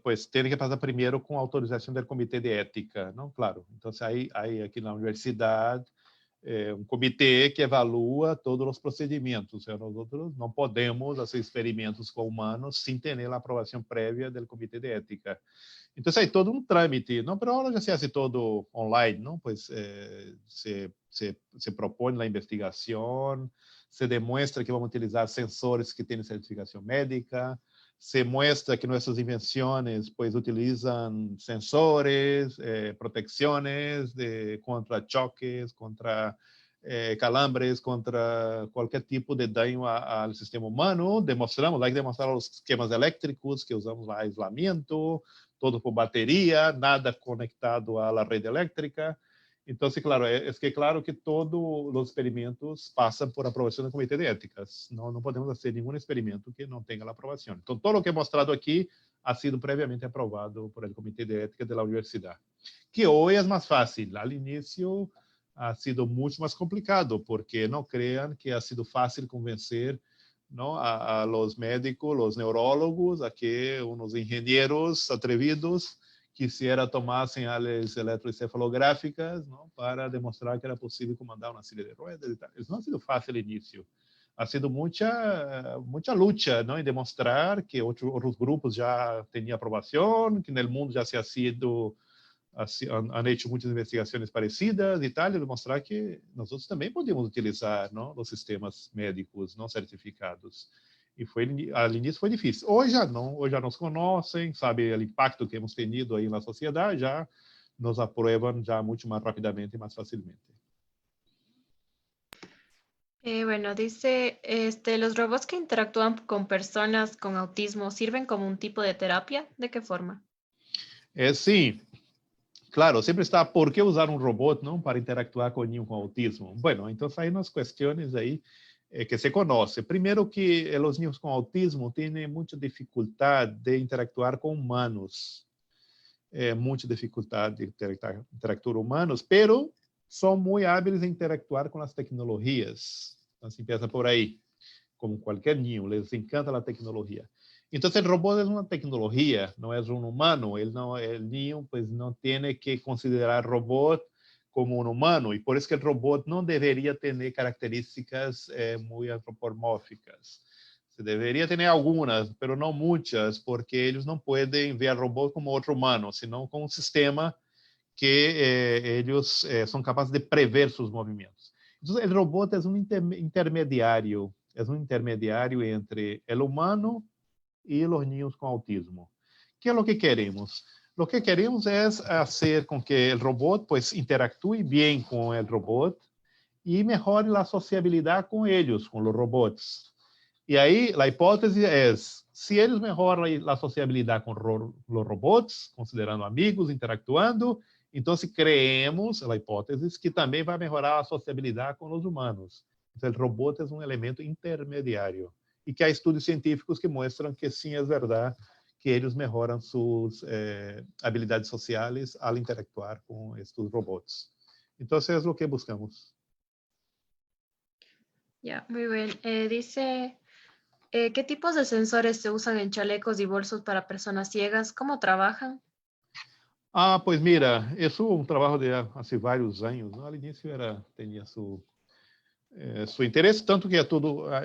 pues tienen que pasar primero con autorización del comité de ética, ¿no? Claro. Entonces hay aquí en la universidad un comité que evalúa todos los procedimientos. O sea, nosotros no podemos hacer experimentos con humanos sin tener la aprobación previa del comité de ética. Entonces hay todo un trámite, ¿no? Pero ahora ya se hace todo online, ¿no? Pues se propone la investigación, se demuestra que vamos a utilizar sensores que tienen certificación médica, se muestra que nuestras invenciones pues utilizan sensores, protecciones contra choques, contra calambres, contra cualquier tipo de daño al sistema humano. Demostramos, hay que demostrar los esquemas eléctricos que usamos para aislamiento, todo por batería, nada conectado a la red eléctrica. Entonces, claro, es que claro que todos los experimentos pasan por aprobación del comité de éticas. No podemos hacer ningún experimento que no tenga la aprobación. Entonces, todo lo que he mostrado aquí ha sido previamente aprobado por el comité de ética de la universidad. Que hoy es más fácil. Al inicio ha sido mucho más complicado, porque no crean que ha sido fácil convencer, ¿no? a los médicos, los neurólogos, a que unos ingenieros atrevidos quisiera tomar señales electroencefalográficas, ¿no? Para demostrar que era posible comandar una silla de ruedas y tal. Eso no ha sido fácil al inicio. Ha sido mucha lucha, ¿no? En demostrar que otros grupos ya tenían aprobación, que en el mundo ya se ha sido, han hecho muchas investigaciones parecidas y tal, y demostrar que nosotros también podemos utilizar, ¿no? Los sistemas médicos no certificados. E al início foi difícil. Hoje já nos conhecem, sabe o impacto que hemos tenido aí na sociedade, já nos aprueban já muito mais rapidamente e mais facilmente. Bueno, dice, ¿los robots que interactúan con personas con autismo sirven como un tipo de terapia? ¿De qué forma? Sim, claro, sempre está, por que usar um robô não para interactuar com ninho com autismo? Bueno, então aí umas questões aí que se conoce. Primero que los niños con autismo tienen mucha dificultad de interactuar con humanos, mucha dificultad de interactuar con humanos, pero son muy hábiles en interactuar con las tecnologías. Entonces empieza por ahí, como cualquier niño, les encanta la tecnología. Entonces el robot es una tecnología, no es un humano. El niño pues no tiene que considerar robot como un humano, y por eso que el robot no debería tener características muy antropomórficas. Se debería tener algunas, pero no muchas, porque ellos no pueden ver al robot como otro humano, sino como un sistema que ellos son capaces de prever sus movimientos. Entonces el robot es un intermediario entre el humano y los niños con autismo. ¿Qué es lo que queremos? Lo que queremos es hacer con que el robot pues interactúe bien con el robot y mejore la sociabilidad con ellos, con los robots. Y ahí la hipótesis es, si ellos mejoran la sociabilidad con los robots, considerando amigos, interactuando, entonces creemos, la hipótesis, que también va a mejorar la sociabilidad con los humanos. Entonces el robot es un elemento intermediario. Y que hay estudios científicos que muestran que sí es verdad que ellos mejoran sus habilidades sociales al interactuar con estos robots. Entonces es lo que buscamos. Ya, muy bien. Dice, ¿qué tipos de sensores se usan en chalecos y bolsos para personas ciegas? ¿Cómo trabajan? Pues mira, eso es un trabajo de hace varios años, ¿no? Al inicio tenía su interés, tanto que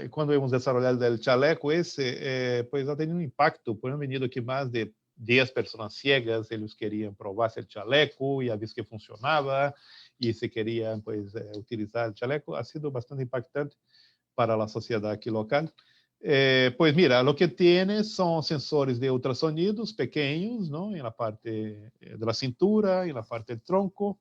cuando hemos desarrollado el chaleco ese, pues ha tenido un impacto, pues han venido aquí más de 10 personas ciegas, ellos querían probarse el chaleco y ha visto que funcionaba y se querían pues utilizar el chaleco. Ha sido bastante impactante para la sociedad aquí local. Pues mira, lo que tiene son sensores de ultrasonidos pequeños, ¿no? En la parte de la cintura, en la parte del tronco.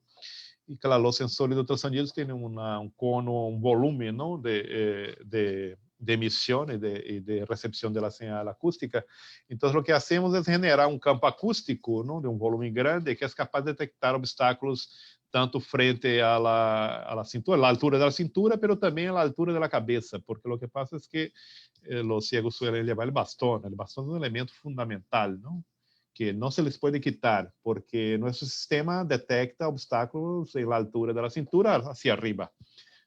Y claro, los sensores de ultrasonidos tienen un cono, un volumen, ¿no? de emisión y de recepción de la señal acústica. Entonces, lo que hacemos es generar un campo acústico, ¿no? De un volumen grande que es capaz de detectar obstáculos tanto frente a la cintura, a la altura de la cintura, pero también a la altura de la cabeza, porque lo que pasa es que los ciegos suelen llevar el bastón. El bastón es un elemento fundamental, ¿no? Que no se les puede quitar, porque nuestro sistema detecta obstáculos en la altura de la cintura hacia arriba,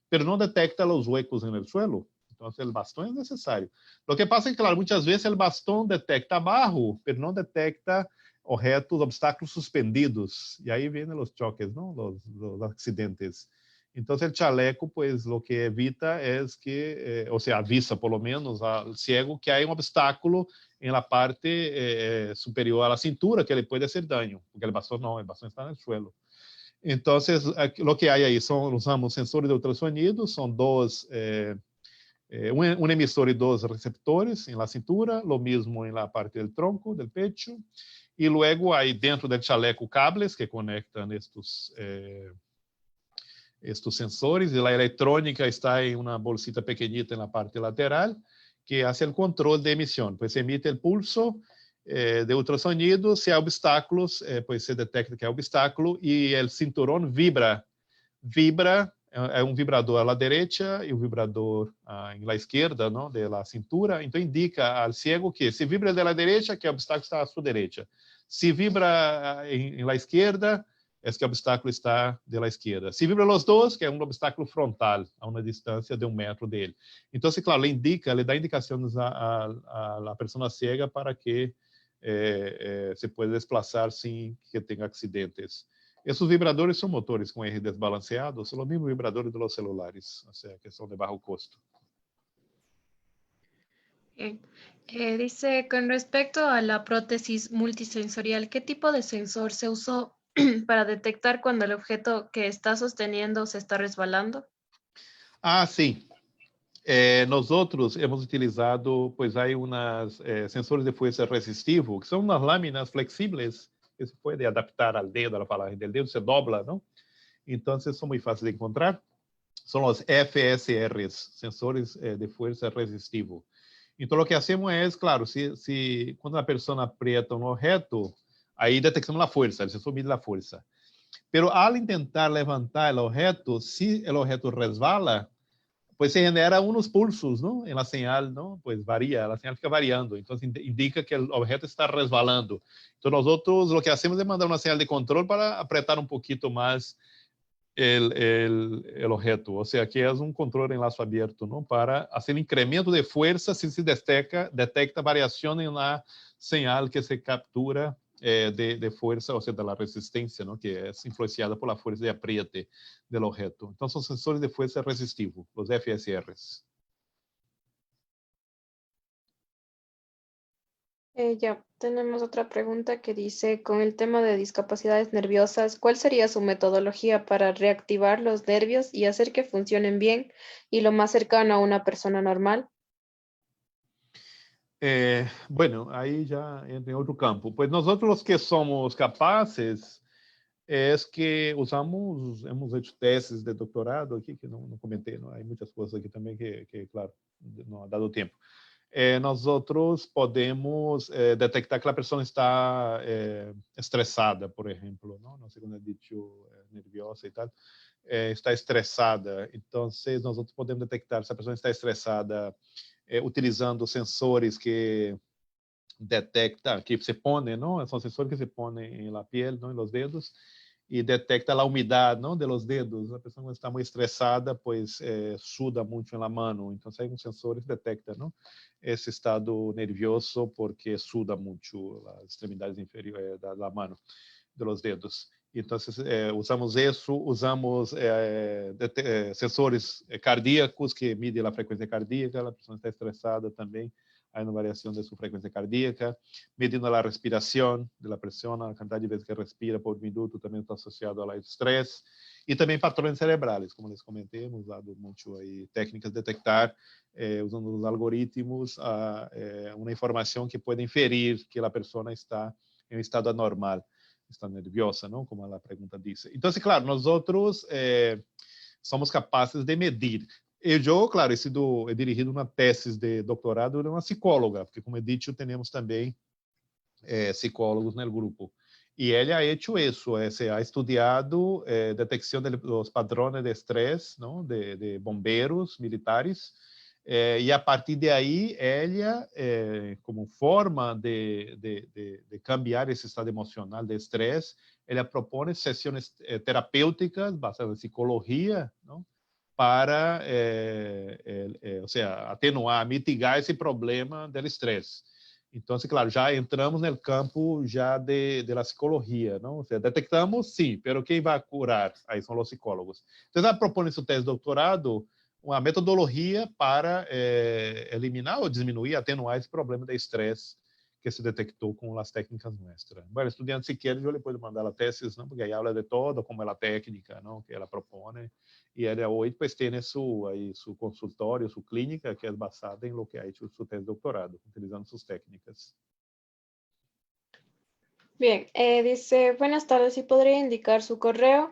pero no detecta los huecos en el suelo. Entonces, el bastón es necesario. Lo que pasa es que, claro, muchas veces el bastón detecta barro, pero no detecta objetos, obstáculos suspendidos. Y ahí vienen los choques, ¿no? Los accidentes. Entonces, el chaleco, pues, lo que evita es que, o sea, avisa, por lo menos, al ciego que hay un obstáculo en la parte superior a la cintura que le puede hacer daño, porque el bastón no, el bastón está en el suelo. Entonces, lo que hay ahí usamos sensores de ultrasonido, son dos, un emisor y dos receptores en la cintura, lo mismo en la parte del tronco, del pecho, y luego hay dentro del chaleco cables que conectan estos sensores, y la electrónica está en una bolsita pequeñita en la parte lateral que hace el control de emisión, pues emite el pulso de ultrasonido, si hay obstáculos, pues se detecta que hay obstáculo y el cinturón vibra, é um vibrador à la derecha e um vibrador em la izquierda, ¿no? De la cintura. Então indica ao cego que se vibra de la derecha, que o obstáculo está à sua direita. Se vibra em la izquierda, é que o obstáculo está de la izquierda. Se vibra os dois, que é um obstáculo frontal, a uma distância de 1 metro dele. Então, claro, ele indica, ele dá indicações a la pessoa cega para que se pueda desplazar sem que tenha acidentes. Esses vibradores são motores com eje desbalanceado, são os mesmos vibradores dos celulares, o sea, que são de bajo costo. Bien. Dice, con respecto a la prótesis multisensorial, ¿qué tipo de sensor se usó para detectar cuando el objeto que está sosteniendo se está resbalando? Ah, sim. Nós outros hemos utilizado, pois há umas sensores de força resistivo, que são umas lâminas flexíveis que se pode adaptar ao dedo, à falange do dedo, se dobla, não? Então, são muito fáceis de encontrar. São os FSRs, sensores de força resistivo. Então, o que hacemos é, claro, quando a pessoa aprieta um objeto, aí detectamos a força, o sensor mide a força. Pero al intentar levantar o objeto, se o objeto resvala, pues se genera unos pulsos, ¿no? En la señal, ¿no? Pues varía, la señal fica variando, entonces indica que el objeto está resbalando. Entonces nosotros lo que hacemos es mandar una señal de control para apretar un poquito más el objeto, o sea que es un control de enlace abierto, ¿no? Para hacer incremento de fuerza si se detecta variación en la señal que se captura de fuerza, o sea, de la resistencia, ¿no? Que es influenciada por la fuerza de apriete del objeto. Entonces son sensores de fuerza resistivo, los FSRs. Ya tenemos otra pregunta que dice, con el tema de discapacidades nerviosas, ¿cuál sería su metodología para reactivar los nervios y hacer que funcionen bien y lo más cercano a una persona normal? Bueno, ahí ya entra en otro campo. Pues nosotros los que somos capaces es que hemos hecho tesis de doctorado aquí, que no comentei, ¿no? Hay muchas cosas aquí también que claro, no ha dado tiempo. Nosotros podemos detectar que la persona está estresada, por ejemplo, ¿no? No sé cómo he dicho, nerviosa y tal. Está estresada. Entonces, nosotros podemos detectar se a pessoa está estressada utilizando sensores que detecta, que se pone, ¿no? Son sensores que se ponen en la piel, ¿no? En los dedos, y detecta la humedad, ¿no? De los dedos. La persona cuando está muy estresada, pues suda mucho en la mano. Entonces hay un sensor que detecta, ¿no? Ese estado nervioso porque suda mucho las extremidades inferiores de la mano, de los dedos. Entonces usamos eso, usamos sensores cardíacos que miden la frecuencia cardíaca, la persona está estresada también. Hay una variación de su frecuencia cardíaca, midiendo la respiración de la persona, la cantidad de veces que respira por minuto también está asociado al estrés, y también patrones cerebrales, como les comenté, hemos usado mucho ahí técnicas de detectar, usando los algoritmos, una información que puede inferir que la persona está en un estado anormal, está nerviosa, ¿no? Como la pregunta dice. Entonces, claro, nosotros somos capaces de medir. Eu, claro, he dirigido uma tese de doutorado de uma psicóloga, porque, como he dicho, temos também psicólogos no grupo. E ela ha hecho isso, se ha estudiado detecção dos padrões de estresse, não, de bombeiros militares, e a partir de aí, ela, como forma de cambiar esse estado emocional de estresse, ela propõe sessões terapêuticas baseadas em psicologia, não? para, o sea, atenuar, mitigar esse problema do estresse. Então, claro, já entramos no campo já de la psicologia, não? O sea, detectamos, sim, pero quem vai curar? Aí são os psicólogos. Então, ela propõe em seu tese de doutorado uma metodologia para eliminar ou diminuir, atenuar esse problema de estresse que se detectou com as técnicas nuestras. Bueno, estudiante, si quiere, yo le puedo mandar a tesis, ¿no? Porque ahí habla de todo, como é a técnica, ¿no? Que ela propone. E ela hoje, pues, tem su consultório, sua clínica, que é basada em lo que ha hecho su tese de doutorado, utilizando suas técnicas. Bien, dice, buenas tardes, ¿sí podría indicar su correo?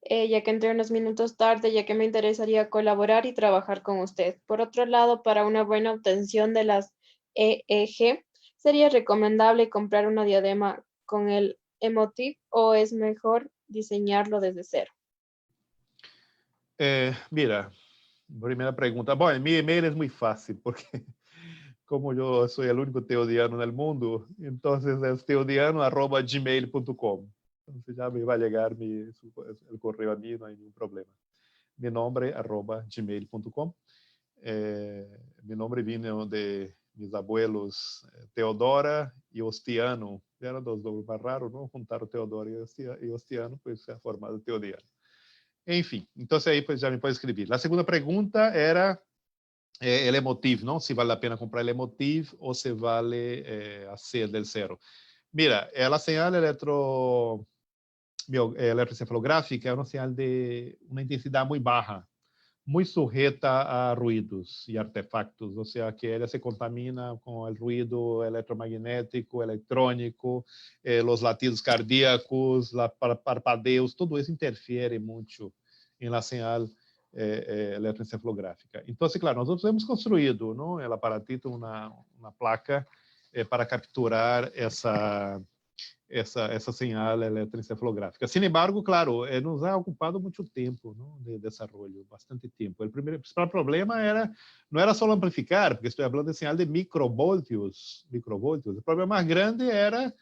Ya que entré unos minutos tarde, ya que me interesaría colaborar y trabajar con usted. Por otro lado, para una buena obtención de las EEG, ¿sería recomendable comprar una diadema con el Emotiv o es mejor diseñarlo desde cero? Mira, primeira pergunta. Bom, meu e-mail é muito fácil, porque como eu sou o único teodiano no mundo, então é teodiano@gmail.com. Então já me vai chegar o correio a mim, não há nenhum problema. Meu nome @gmail.com. Meu nome vino de meus abuelos Teodora e Ostiano. Eram dois nomes mais raros, não? Juntaram Teodora e Ostiano, pois é formado Teodiano. Enfim, então aí pois, já me pode escrever. A segunda pergunta era el Emotiv, não? Se vale a pena comprar el Emotiv ou se vale hacer del zero. Mira, a señal eletroencefalográfica é uma señal de uma intensidade muito baixa, muito sujeta a ruídos e artefactos, ou seja, que ela se contamina com o ruído eletromagnético, eletrônico, os latidos cardíacos, parpadeos, tudo isso interfere muito na señal eletroencefalográfica. Então, claro, nós temos construído, não, el aparatito, uma placa para capturar essa señal eletroencefalográfica. Sin embargo, claro, nos ha ocupado muito tempo, ¿no? De desarrollo, bastante tempo. O principal problema não era só amplificar, porque estou falando de señal de microvoltios. O problema mais grande era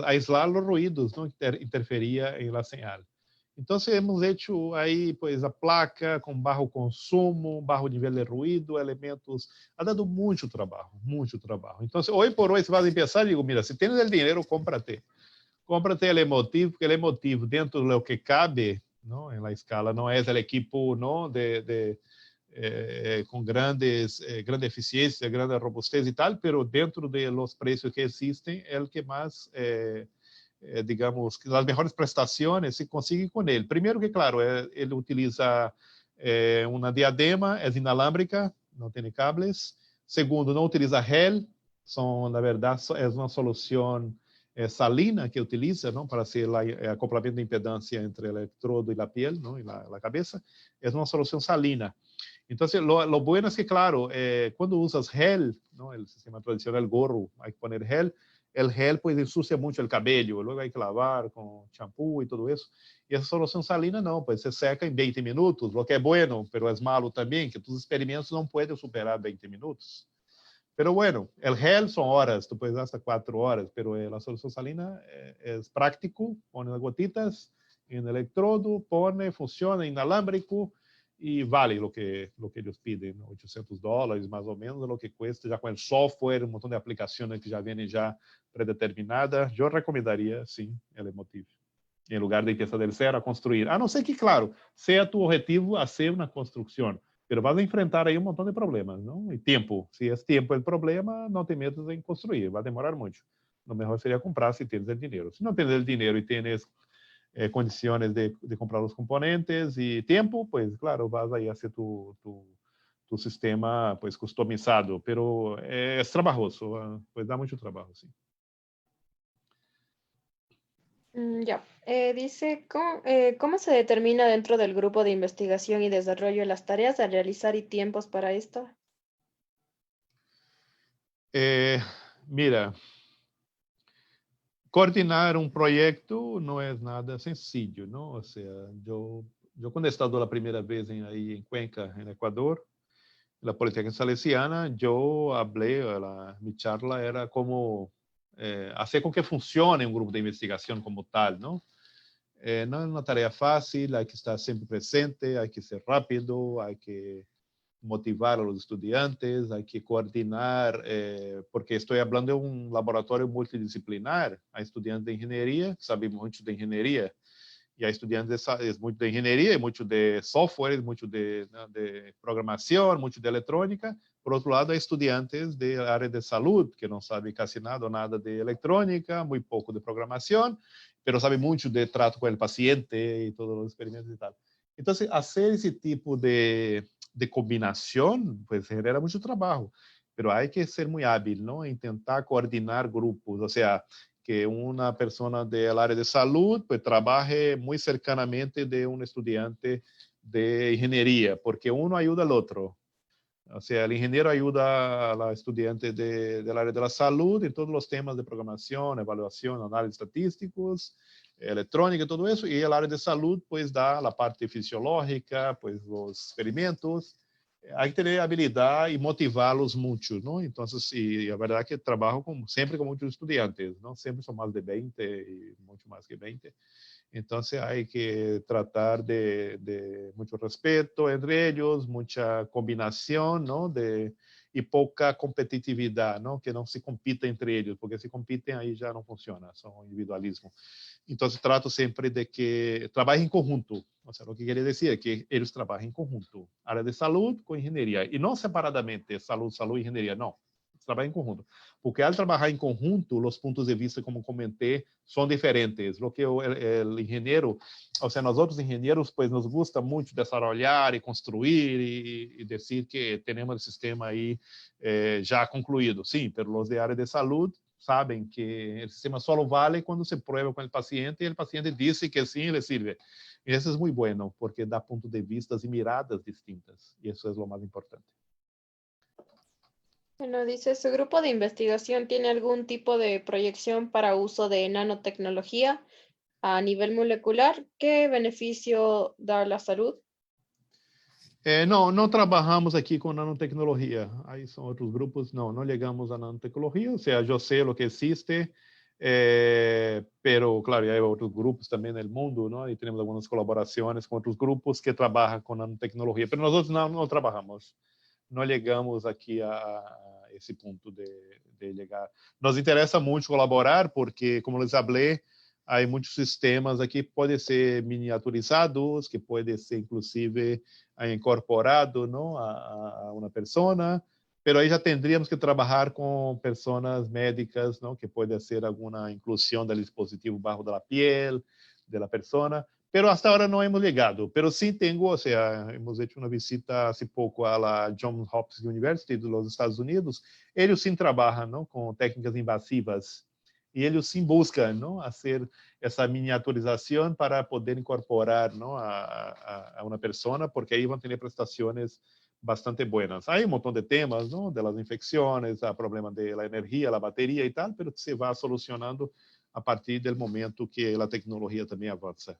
aislar os ruídos, não, que interferia em la señal. Então, hemos hecho aí, pois, a placa com baixo consumo, baixo nível de ruído, elementos. Ha dado muito trabalho, muito trabalho. Então, hoje por hoje, você vai pensar, digo, mira, se tens o dinheiro, cómprate. Cómprate o Emotiv, porque o Emotiv, dentro do que cabe, não, na escala, não é o equipo, não, com grande eficiência, grande robustez e tal, pero dentro de los preços que existem, é o que mais digamos, as melhores prestações se conseguem com ele. Primeiro que, claro, ele utiliza uma diadema, é inalâmbrica, não tem cables. Segundo, não utiliza gel, na verdade, é uma solução salina que utiliza, não, para ser o acoplamento de impedância entre o eletrodo e a pele, não, e a cabeça. É uma solução salina. Então, lo bueno é que, claro, quando usas gel, não, o sistema tradicional gorro, hay que poner gel. El gel pues ensucia mucho el cabello, luego hay que lavar con champú y todo eso. Y esa solución salina no, pues se seca en 20 minutos, lo que es bueno, pero es malo también, que tus experimentos no pueden superar 20 minutos. Pero bueno, el gel son horas, tú puedes hasta 4 horas, pero la solución salina es práctico, pone las gotitas en el electrodo, funciona inalámbrico, e vale o que eles pedem, $800 mais ou menos, o que custa, já com o software, montão de aplicações que já vêm já predeterminadas. Eu recomendaria, sim, o Emotiv, em lugar de empezar del zero a construir. A não ser que, claro, seja tu objetivo a ser uma construção, mas vas a enfrentar aí montão de problemas, não? E tempo. Se esse tempo é o problema, não te metas em construir, vai demorar muito. O melhor seria comprar se tens o dinheiro. Se não tens o dinheiro e tens condições de comprar os componentes e tempo, pues claro, vas aí a ser tu sistema pues customizado, pero é trabalhoso, pues dá muito trabalho, sim. Ya. Dice, ¿cómo se determina dentro del grupo de investigación y desarrollo las tareas a realizar y tiempos para esto? Mira, coordenar um projeto não é nada sencillo, não? Ou seja, eu quando he estado a primeira vez aí em Cuenca, em Equador, na Politécnica Salesiana, eu falei, minha charla era como fazer com que funcione um grupo de investigação como tal, não? No es una tarea fácil, hay que estar siempre presente, hay que ser rápido, hay que motivar a los estudiantes, hay que coordinar, porque estoy hablando de un laboratorio multidisciplinar. Hay estudiantes de ingeniería que saben mucho de ingeniería, y hay estudiantes mucho de ingeniería, mucho de software, mucho de programación, mucho de electrónica. Por otro lado, hay estudiantes de área de salud que no saben casi nada de electrónica, muy poco de programación, pero saben mucho de trato con el paciente y todos los experimentos y tal. Entonces, hacer ese tipo de combinación, pues genera mucho trabajo, pero hay que ser muy hábil, ¿no? Intentar coordinar grupos, o sea, que una persona del área de salud pues trabaje muy cercanamente de un estudiante de ingeniería, porque uno ayuda al otro. O sea, el ingeniero ayuda a la estudiante del área de la salud en todos los temas de programación, evaluación, análisis estatísticos, electrónica, todo eso, y el área de salud pues da la parte fisiológica, pues los experimentos. Hay que tener habilidad y motivá-los mucho, ¿no? Entonces, y la verdad que trabajo siempre con muchos estudiantes, ¿no? Siempre son más de 20 y mucho más que 20. Entonces hay que tratar de mucho respeto entre ellos, mucha combinación, ¿no? Y poca competitividad, ¿no? Que no se compita entre ellos, porque si compiten ahí ya no funciona, son individualismo. Entonces trato siempre de que trabajen en conjunto. O sea, lo que quería decir es que ellos trabajen en conjunto. Área de salud con ingeniería. Y no separadamente, salud, salud, ingeniería, no. Trabalhar em conjunto. Porque ao trabalhar em conjunto, os pontos de vista, como comentei, são diferentes. Lo que o engenheiro, ou seja, nós outros engenheiros, pues nos gusta muito desarrollar e construir e dizer que temos o sistema aí já concluído. Sim, mas os de área de saúde sabem que o sistema só vale quando se prueba com o paciente e o paciente diz que sim, ele sirve. E isso é muito bueno, porque dá pontos de vista e miradas distintas. E isso é o mais importante. Bueno, dice, ¿su grupo de investigación tiene algún tipo de proyección para uso de nanotecnología a nivel molecular? ¿Qué beneficio da a la salud? Não trabalhamos aqui com nanotecnologia. Aí são outros grupos. Não chegamos a nanotecnologia. Ou seja, eu sei o que existe, pero, claro, há outros grupos também no mundo, não? E temos algumas colaborações com outros grupos que trabalham com nanotecnologia. Mas nós não trabalhamos. Não chegamos aqui a esse ponto de chegar. Nos interessa muito colaborar, porque, como les falei, há muitos sistemas aqui que podem ser miniaturizados, que podem ser, inclusive, incorporado, não, a uma pessoa, pero aí já teríamos que trabalhar com pessoas médicas, não, que pode ser alguma inclusão do dispositivo bajo da piel da pessoa, pero hasta ahora não hemos llegado. Pero sí tengo, o sea, hemos hecho una visita hace poco a la Johns Hopkins University de los Estados Unidos. Ellos sí trabajan, ¿no?, con técnicas invasivas y ellos sí buscan, ¿no?, hacer essa miniaturização para poder incorporar, ¿no?, a una persona, porque ahí van a tener prestaciones bastante buenas. Hay un montón de temas, ¿no?, de las infecciones, el problema de la energía, la batería y tal, pero se va solucionando a partir del momento que la tecnología también avanza.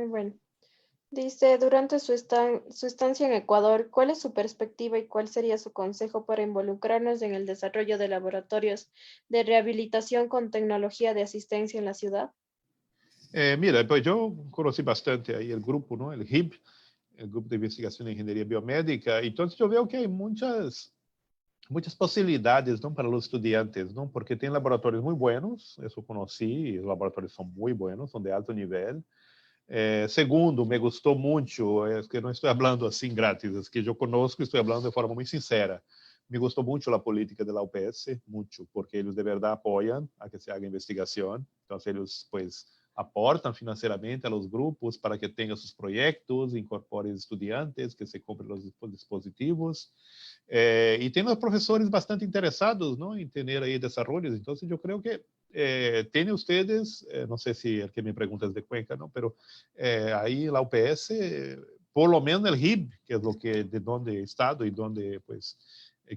Bueno, dice, durante su estancia en Ecuador, ¿cuál es su perspectiva y cuál sería su consejo para involucrarnos en el desarrollo de laboratorios de rehabilitación con tecnología de asistencia en la ciudad? Mira, pues yo conocí bastante ahí el grupo, ¿no? El HIB, el Grupo de Investigación de Ingeniería Biomédica. Entonces yo veo que hay muchas posibilidades, ¿no?, para los estudiantes, ¿no? Porque tem laboratórios muy buenos, eso conocí, los laboratorios son muy buenos, son de alto nivel. Segundo, me gostou muito, que não estou falando assim grátis, é que eu conosco, estou falando de forma muito sincera. Me gostou muito a política da UPS, muito, porque eles de verdade apoiam a que se haga investigação. Então, eles, pues, aportam financeiramente a los grupos para que tenham seus projetos, incorporem estudiantes, que se comprem os dispositivos. E tem os professores bastante interessados, não, em ter aí desenvolvimentos. Então, eu creio que tienen ustedes, no sé si el que me pregunta es de Cuenca, ¿no? Pero ahí la UPS, por lo menos el HIB, que es lo que de donde he estado y donde, pues,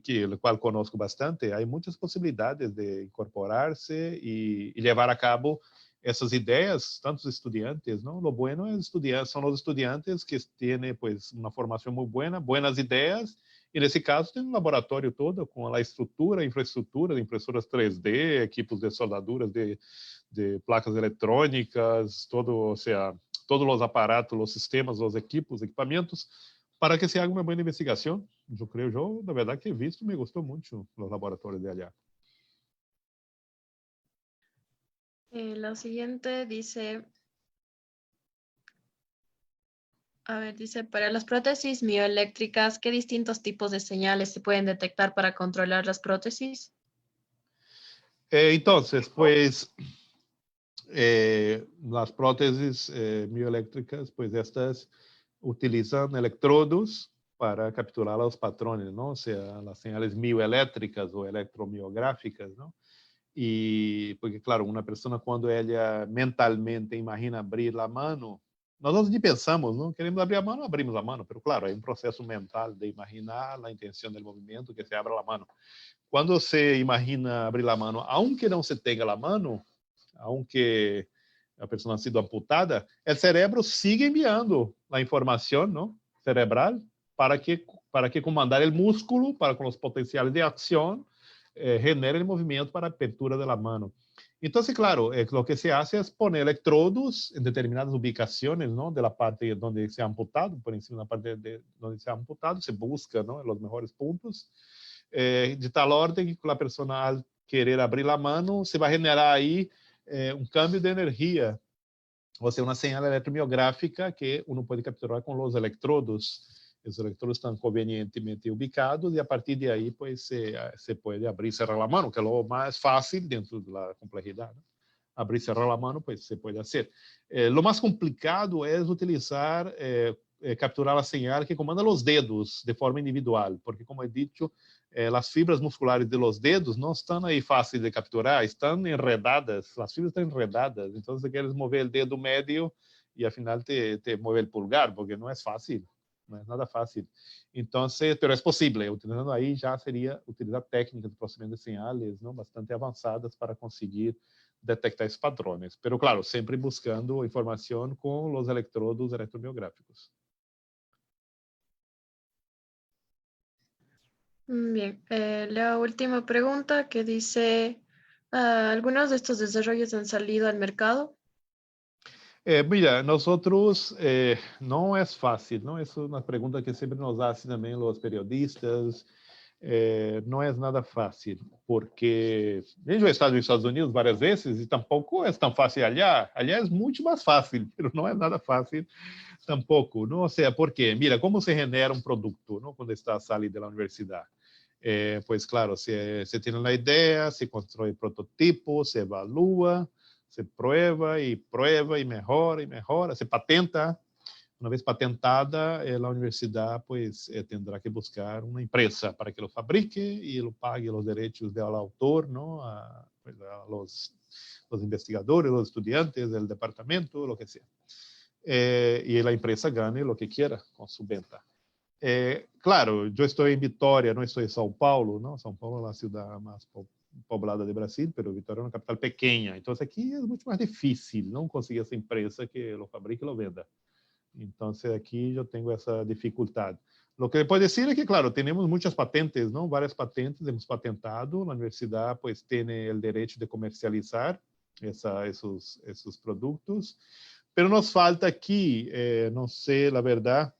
que el cual conozco bastante, hay muchas posibilidades de incorporarse y llevar a cabo essas ideias, tantos estudiantes, ¿no? Lo bueno es estudiar, son los estudiantes que tienen, pues, una formación muy buena, buenas ideas, E nesse caso tem um laboratório todo com a estrutura, a infraestrutura de impressoras 3D, equipos de soldaduras de placas eletrônicas, todo, ou seja, todos os aparatos, os sistemas, os equipos, equipamentos, para que se haga uma boa investigação. Eu creio, eu, na verdade, que he visto, me gostou muito os laboratórios de allá. La siguiente dice, a ver, dice, para las prótesis mioeléctricas, ¿qué distintos tipos de señales se pueden detectar para controlar las prótesis? Entonces, pues, las prótesis mioeléctricas, pues estas utilizan electrodos para capturar los patrones, ¿no? O sea, las señales mioeléctricas o electromiográficas, ¿no? E porque, claro, uma pessoa, quando ela mentalmente imagina abrir a mão, nós nem pensamos, não queremos abrir a mão, abrimos a mão, mas, claro, é um processo mental de imaginar a intenção do movimento que se abra a mão. Quando você imagina abrir a mão, aunque não se tenha a mão, aunque a pessoa tenha sido amputada, o cérebro sigue enviando a informação, não, cerebral para que comandar o músculo, para com os potenciais de ação, genera el movimiento para apertura de la mano. Entonces, claro, lo que se hace es poner electrodos en determinadas ubicaciones, ¿no? De la parte donde se ha amputado, por encima de la parte de donde se ha amputado, se busca, ¿no? Los mejores puntos, de tal orden que la persona, al querer abrir la mano, se va a generar ahí un cambio de energía, o sea, una señal electromiográfica que uno puede capturar con los electrodos. Os eletrodos estão convenientemente ubicados e a partir de aí, pues, se pode abrir e cerrar a mão, que é o mais fácil dentro da complexidade. Abrir e cerrar a mão, pues, se pode fazer. Lo mais complicado é utilizar, capturar a señal que comanda os dedos de forma individual, porque, como he dicho, as fibras musculares de los dedos não estão aí fáceis de capturar, estão enredadas, as fibras estão enredadas, então você quer mover o dedo médio e, afinal, te mover o pulgar, porque não é fácil. Não é nada fácil. Então, pero é possível. Utilizando aí já seria utilizar técnicas de processamento de señales, não, bastante avançadas para conseguir detectar esses padrões. Pero, claro, sempre buscando informação com os eletrodos eletromiográficos. Bien, la última pregunta que dice, ¿algunos de estos desarrollos han salido al mercado? Mira, nosotros não é fácil, não? Essa é uma pergunta que sempre nos fazem também os periodistas. Não é nada fácil, porque eu já estado nos Estados Unidos várias vezes e tampouco é tão fácil allá. Allá é muito mais fácil, mas não é nada fácil tampouco, não? Ou seja, porque, mira, como se genera um produto, não? Quando está salindo da universidade. Pois, claro, se tem uma ideia, se constrói prototipo, se evalúa, se prueba y mejora, se patenta. Una vez patentada, la universidad pues tendrá que buscar una empresa para que lo fabrique y lo pague los derechos del autor, ¿no? Pues, a los investigadores, los estudiantes del departamento, lo que sea. Y la empresa gane lo que quiera con su venta. Claro, yo estoy en Vitória, no estoy en São Paulo, ¿no? São Paulo es la ciudad más poblada de Brasil, pero Vitória é uma capital pequena. Então, aqui é muito mais difícil não conseguir essa empresa que lo fabrique e lo venda. Então, aqui eu tenho essa dificuldade. O que pode dizer é que, claro, temos muitas patentes, não? Várias patentes hemos patentado. A universidade, pues, tem o direito de comercializar esses produtos. Pero nos falta aqui, não sei, a verdade,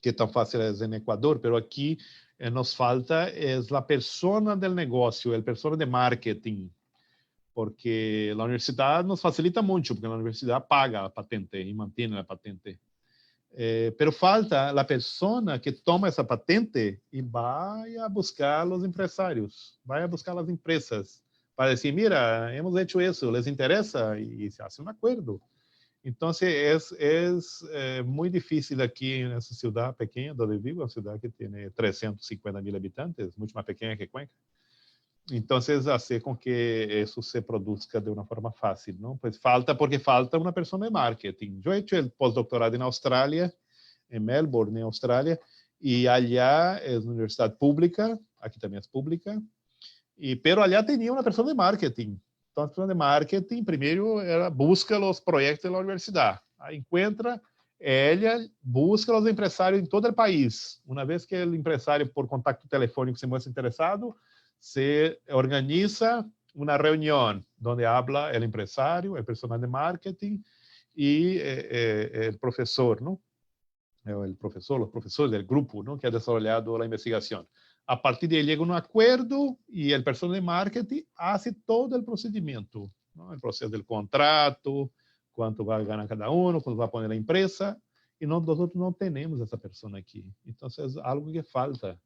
que tão fácil é no Equador, pero aqui nos falta a persona del negocio, a persona de marketing, porque a universidade nos facilita muito, porque a universidade paga a patente e mantém a patente. Pero falta a persona que toma essa patente e vai a buscar os empresários, vai a buscar as empresas, para dizer, mira, hemos hecho isso, les interessa? E se hace um acordo. Então, é muito difícil aqui nessa cidade pequena onde vivo, uma cidade que tem 350.000 habitantes, muito mais pequena que Cuenca. Então, hace com que isso se produza de uma forma fácil, não? Pues porque falta uma pessoa de marketing. Eu he hecho o pós-doutorado em Austrália, em Melbourne, em Austrália, e allá é uma universidade pública, aqui também é pública, pero allá tinha uma pessoa de marketing. Então, a pessoa de marketing, primeiro, ela busca os projetos da universidade. Aí encontra ella busca os empresários em todo o país. Uma vez que o empresário, por contato telefônico, se mostra interessado, se organiza uma reunião onde habla o empresário, o personal de marketing e o professor, não? O professor, os professores do grupo, não? Que ha desenvolvido a investigação. A partir de aí, chega um acordo e o personal de marketing faz todo o procedimento, não? O processo do contrato, quanto vai ganhar cada um, quanto vai pôr na empresa, e nós outros não temos essa pessoa aqui. Então, é algo que falta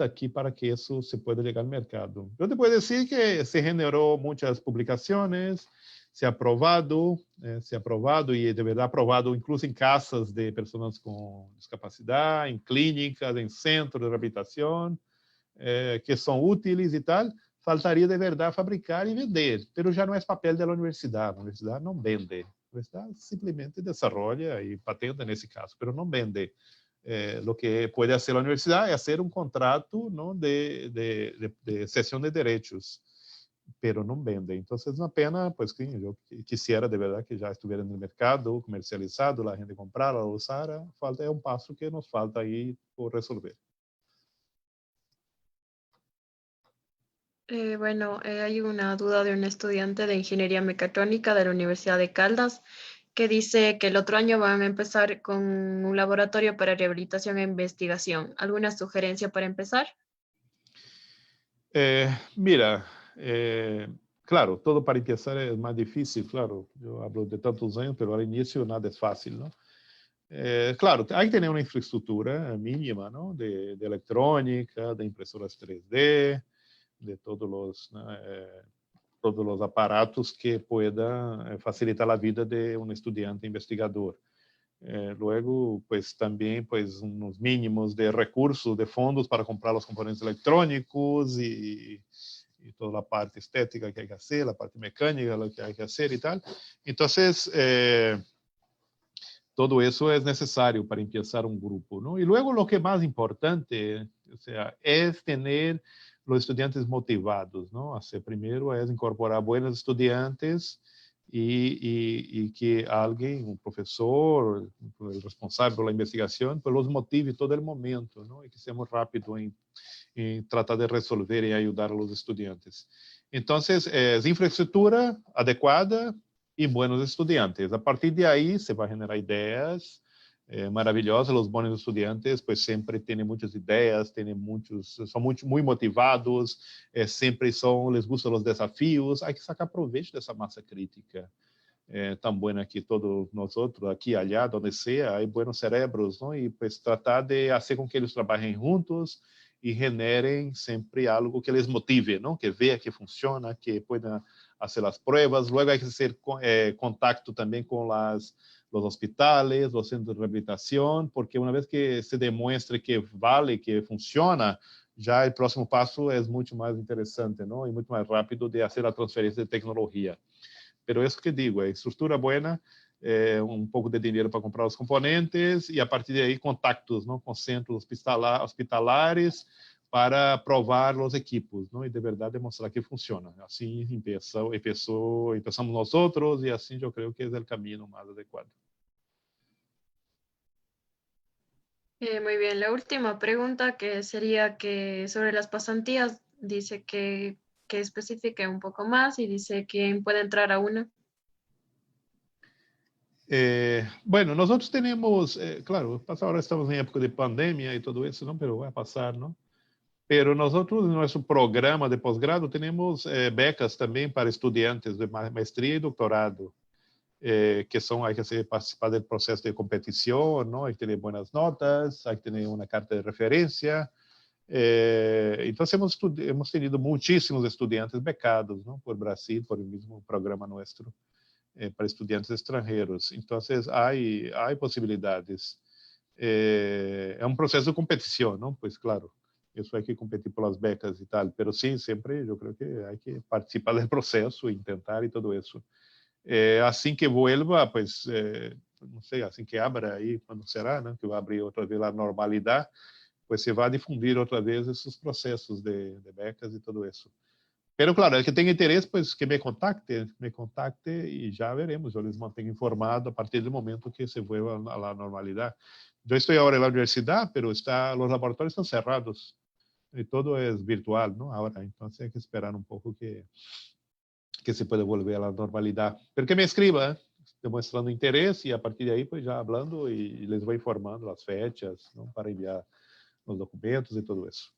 aqui para que isso se pueda chegar ao mercado. Eu te posso dizer que se generou muitas publicações, se aprovado e de verdade aprovado, incluso em casas de pessoas com discapacidade, em clínicas, em centros de reabilitação, que são úteis e tal. Faltaria de verdade fabricar e vender, mas já não é papel da universidade. A universidade não vende. A universidade simplesmente desenvolve e patenta nesse caso, mas não vende. Lo que pode fazer a universidade é fazer um contrato, não, de cessão de direitos, pero não vende. Então, é uma pena, pois que eu quisiera de verdade que já estivesse no mercado, comercializado, a gente comprara, usara. Falta é um passo que nos falta aí por resolver. Bueno, hay una duda de un estudiante de ingeniería mecatrónica de la Universidad de Caldas que dice que el otro año van a empezar con un laboratorio para rehabilitación e investigación. ¿Alguna sugerencia para empezar? Mira, claro, todo para empezar é mais difícil, claro. Eu hablo de tantos anos, mas ao início nada é fácil, não? Claro, há que ter uma infraestrutura mínima, não? De eletrônica, de impressoras 3D, de todos os aparatos que puedan facilitar a vida de um estudante investigador. Luego, pues também, pues uns mínimos de recursos, de fondos para comprar os componentes eletrônicos e toda a parte estética que hay que hacer, a parte mecânica, lo que hay que hacer e tal. Então, todo isso é necessário para empezar um grupo, ¿no? E luego lo que é mais importante, o sea, é ter os estudantes motivados, ¿no? Hacer primeiro é incorporar buenos estudantes e que alguém, um professor, o responsável pela investigação, pues los motive todo o momento, ¿no? E que seamos rápidos em tratar de resolver e ajudar os estudantes. Então, infraestrutura adequada e buenos estudantes. A partir de aí, se vai generar ideias maravilhosas. Os bons estudantes, pues sempre têm muitas ideias, são muito motivados, sempre les gustam os desafios. Há que sacar proveito dessa massa crítica tão boa que todos nós outros, aqui e allá, onde seja, há buenos cerebros, não? E pues tratar de fazer com que eles trabalhem juntos e generem sempre algo que les motive, não? Que veja que funciona, que puedan fazer as pruebas. Luego há que ter contato também com os hospitais, os centros de reabilitação, porque uma vez que se demonstre que vale, que funciona, já o próximo passo é muito mais interessante, não? E muito mais rápido de fazer a transferência de tecnologia. Pero isso que digo, é estrutura boa, um pouco de dinheiro para comprar os componentes e a partir daí contactos, não, com centros hospitalares para provar os equipos, não, e de verdade demonstrar que funciona. Assim começamos nós outros e assim eu creio que é o caminho mais adequado. Muy bien, la última pregunta que sería que sobre las pasantías dice que especifique un poco más y dice quién puede entrar a una. Bueno, nosotros tenemos, claro, ahora estamos en época de pandemia y todo eso, ¿no? Pero va a pasar, ¿no? Pero nosotros en nuestro programa de posgrado tenemos becas también para estudiantes de maestría y doctorado, que son, hay que participar del proceso de competición, ¿no? Hay que tener buenas notas, hay que tener una carta de referencia. Entonces hemos tenido muchísimos estudiantes becados, ¿no? Por Brasil, por el mismo programa nuestro, para estudiantes extranjeros. Entonces hay posibilidades. É um processo de competição, não? Pois claro, isso hay que competir pelas becas e tal, pero sim, sempre eu creio que hay que participar do processo e tentar e tudo isso. Assim que vuelva, pues, não sei, assim que abra aí, quando será, né? Que vai abrir outra vez a normalidade, pues se vai difundir outra vez esses processos de becas e tudo isso. Pero claro, el que tenga interés, pues que me contacte y ya veremos. Yo les mantengo informado a partir del momento que se vuelva a la normalidad. Yo estoy ahora en la universidad, pero los laboratorios están cerrados y todo es virtual, ¿no? Ahora, entonces hay que esperar un poco que se pueda volver a la normalidad. Pero que me escriba, ¿eh? Demostrando interés y a partir de ahí, pues ya hablando y les voy informando las fechas, ¿no? Para enviar los documentos y todo eso.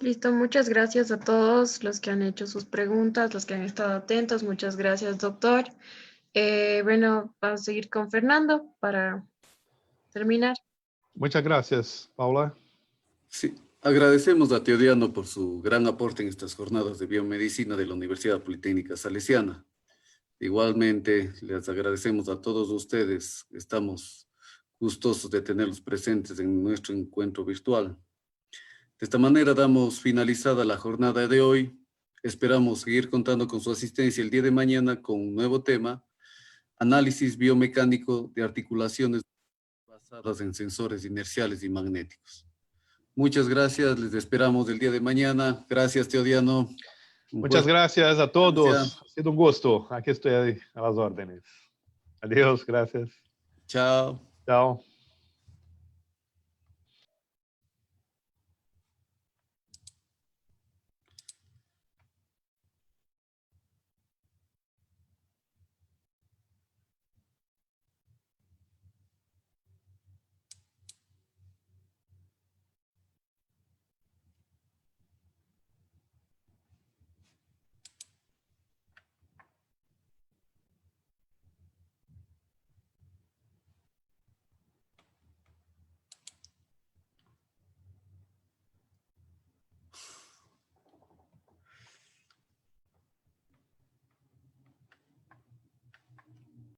Listo, muchas gracias a todos los que han hecho sus preguntas, los que han estado atentos. Muchas gracias, doctor. Bueno, vamos a seguir con Fernando para terminar. Muchas gracias, Paula. Sí, agradecemos a Teodiano por su gran aporte en estas jornadas de biomedicina de la Universidad Politécnica Salesiana. Igualmente, les agradecemos a todos ustedes. Estamos gustosos de tenerlos presentes en nuestro encuentro virtual. De esta manera damos finalizada la jornada de hoy. Esperamos seguir contando con su asistencia el día de mañana con un nuevo tema, análisis biomecánico de articulaciones basadas en sensores inerciales y magnéticos. Muchas gracias, les esperamos el día de mañana. Gracias, Teodiano. Muchas gracias a todos. Ha sido un gusto. Aquí estoy a las órdenes. Adiós, gracias. Chao. Chao.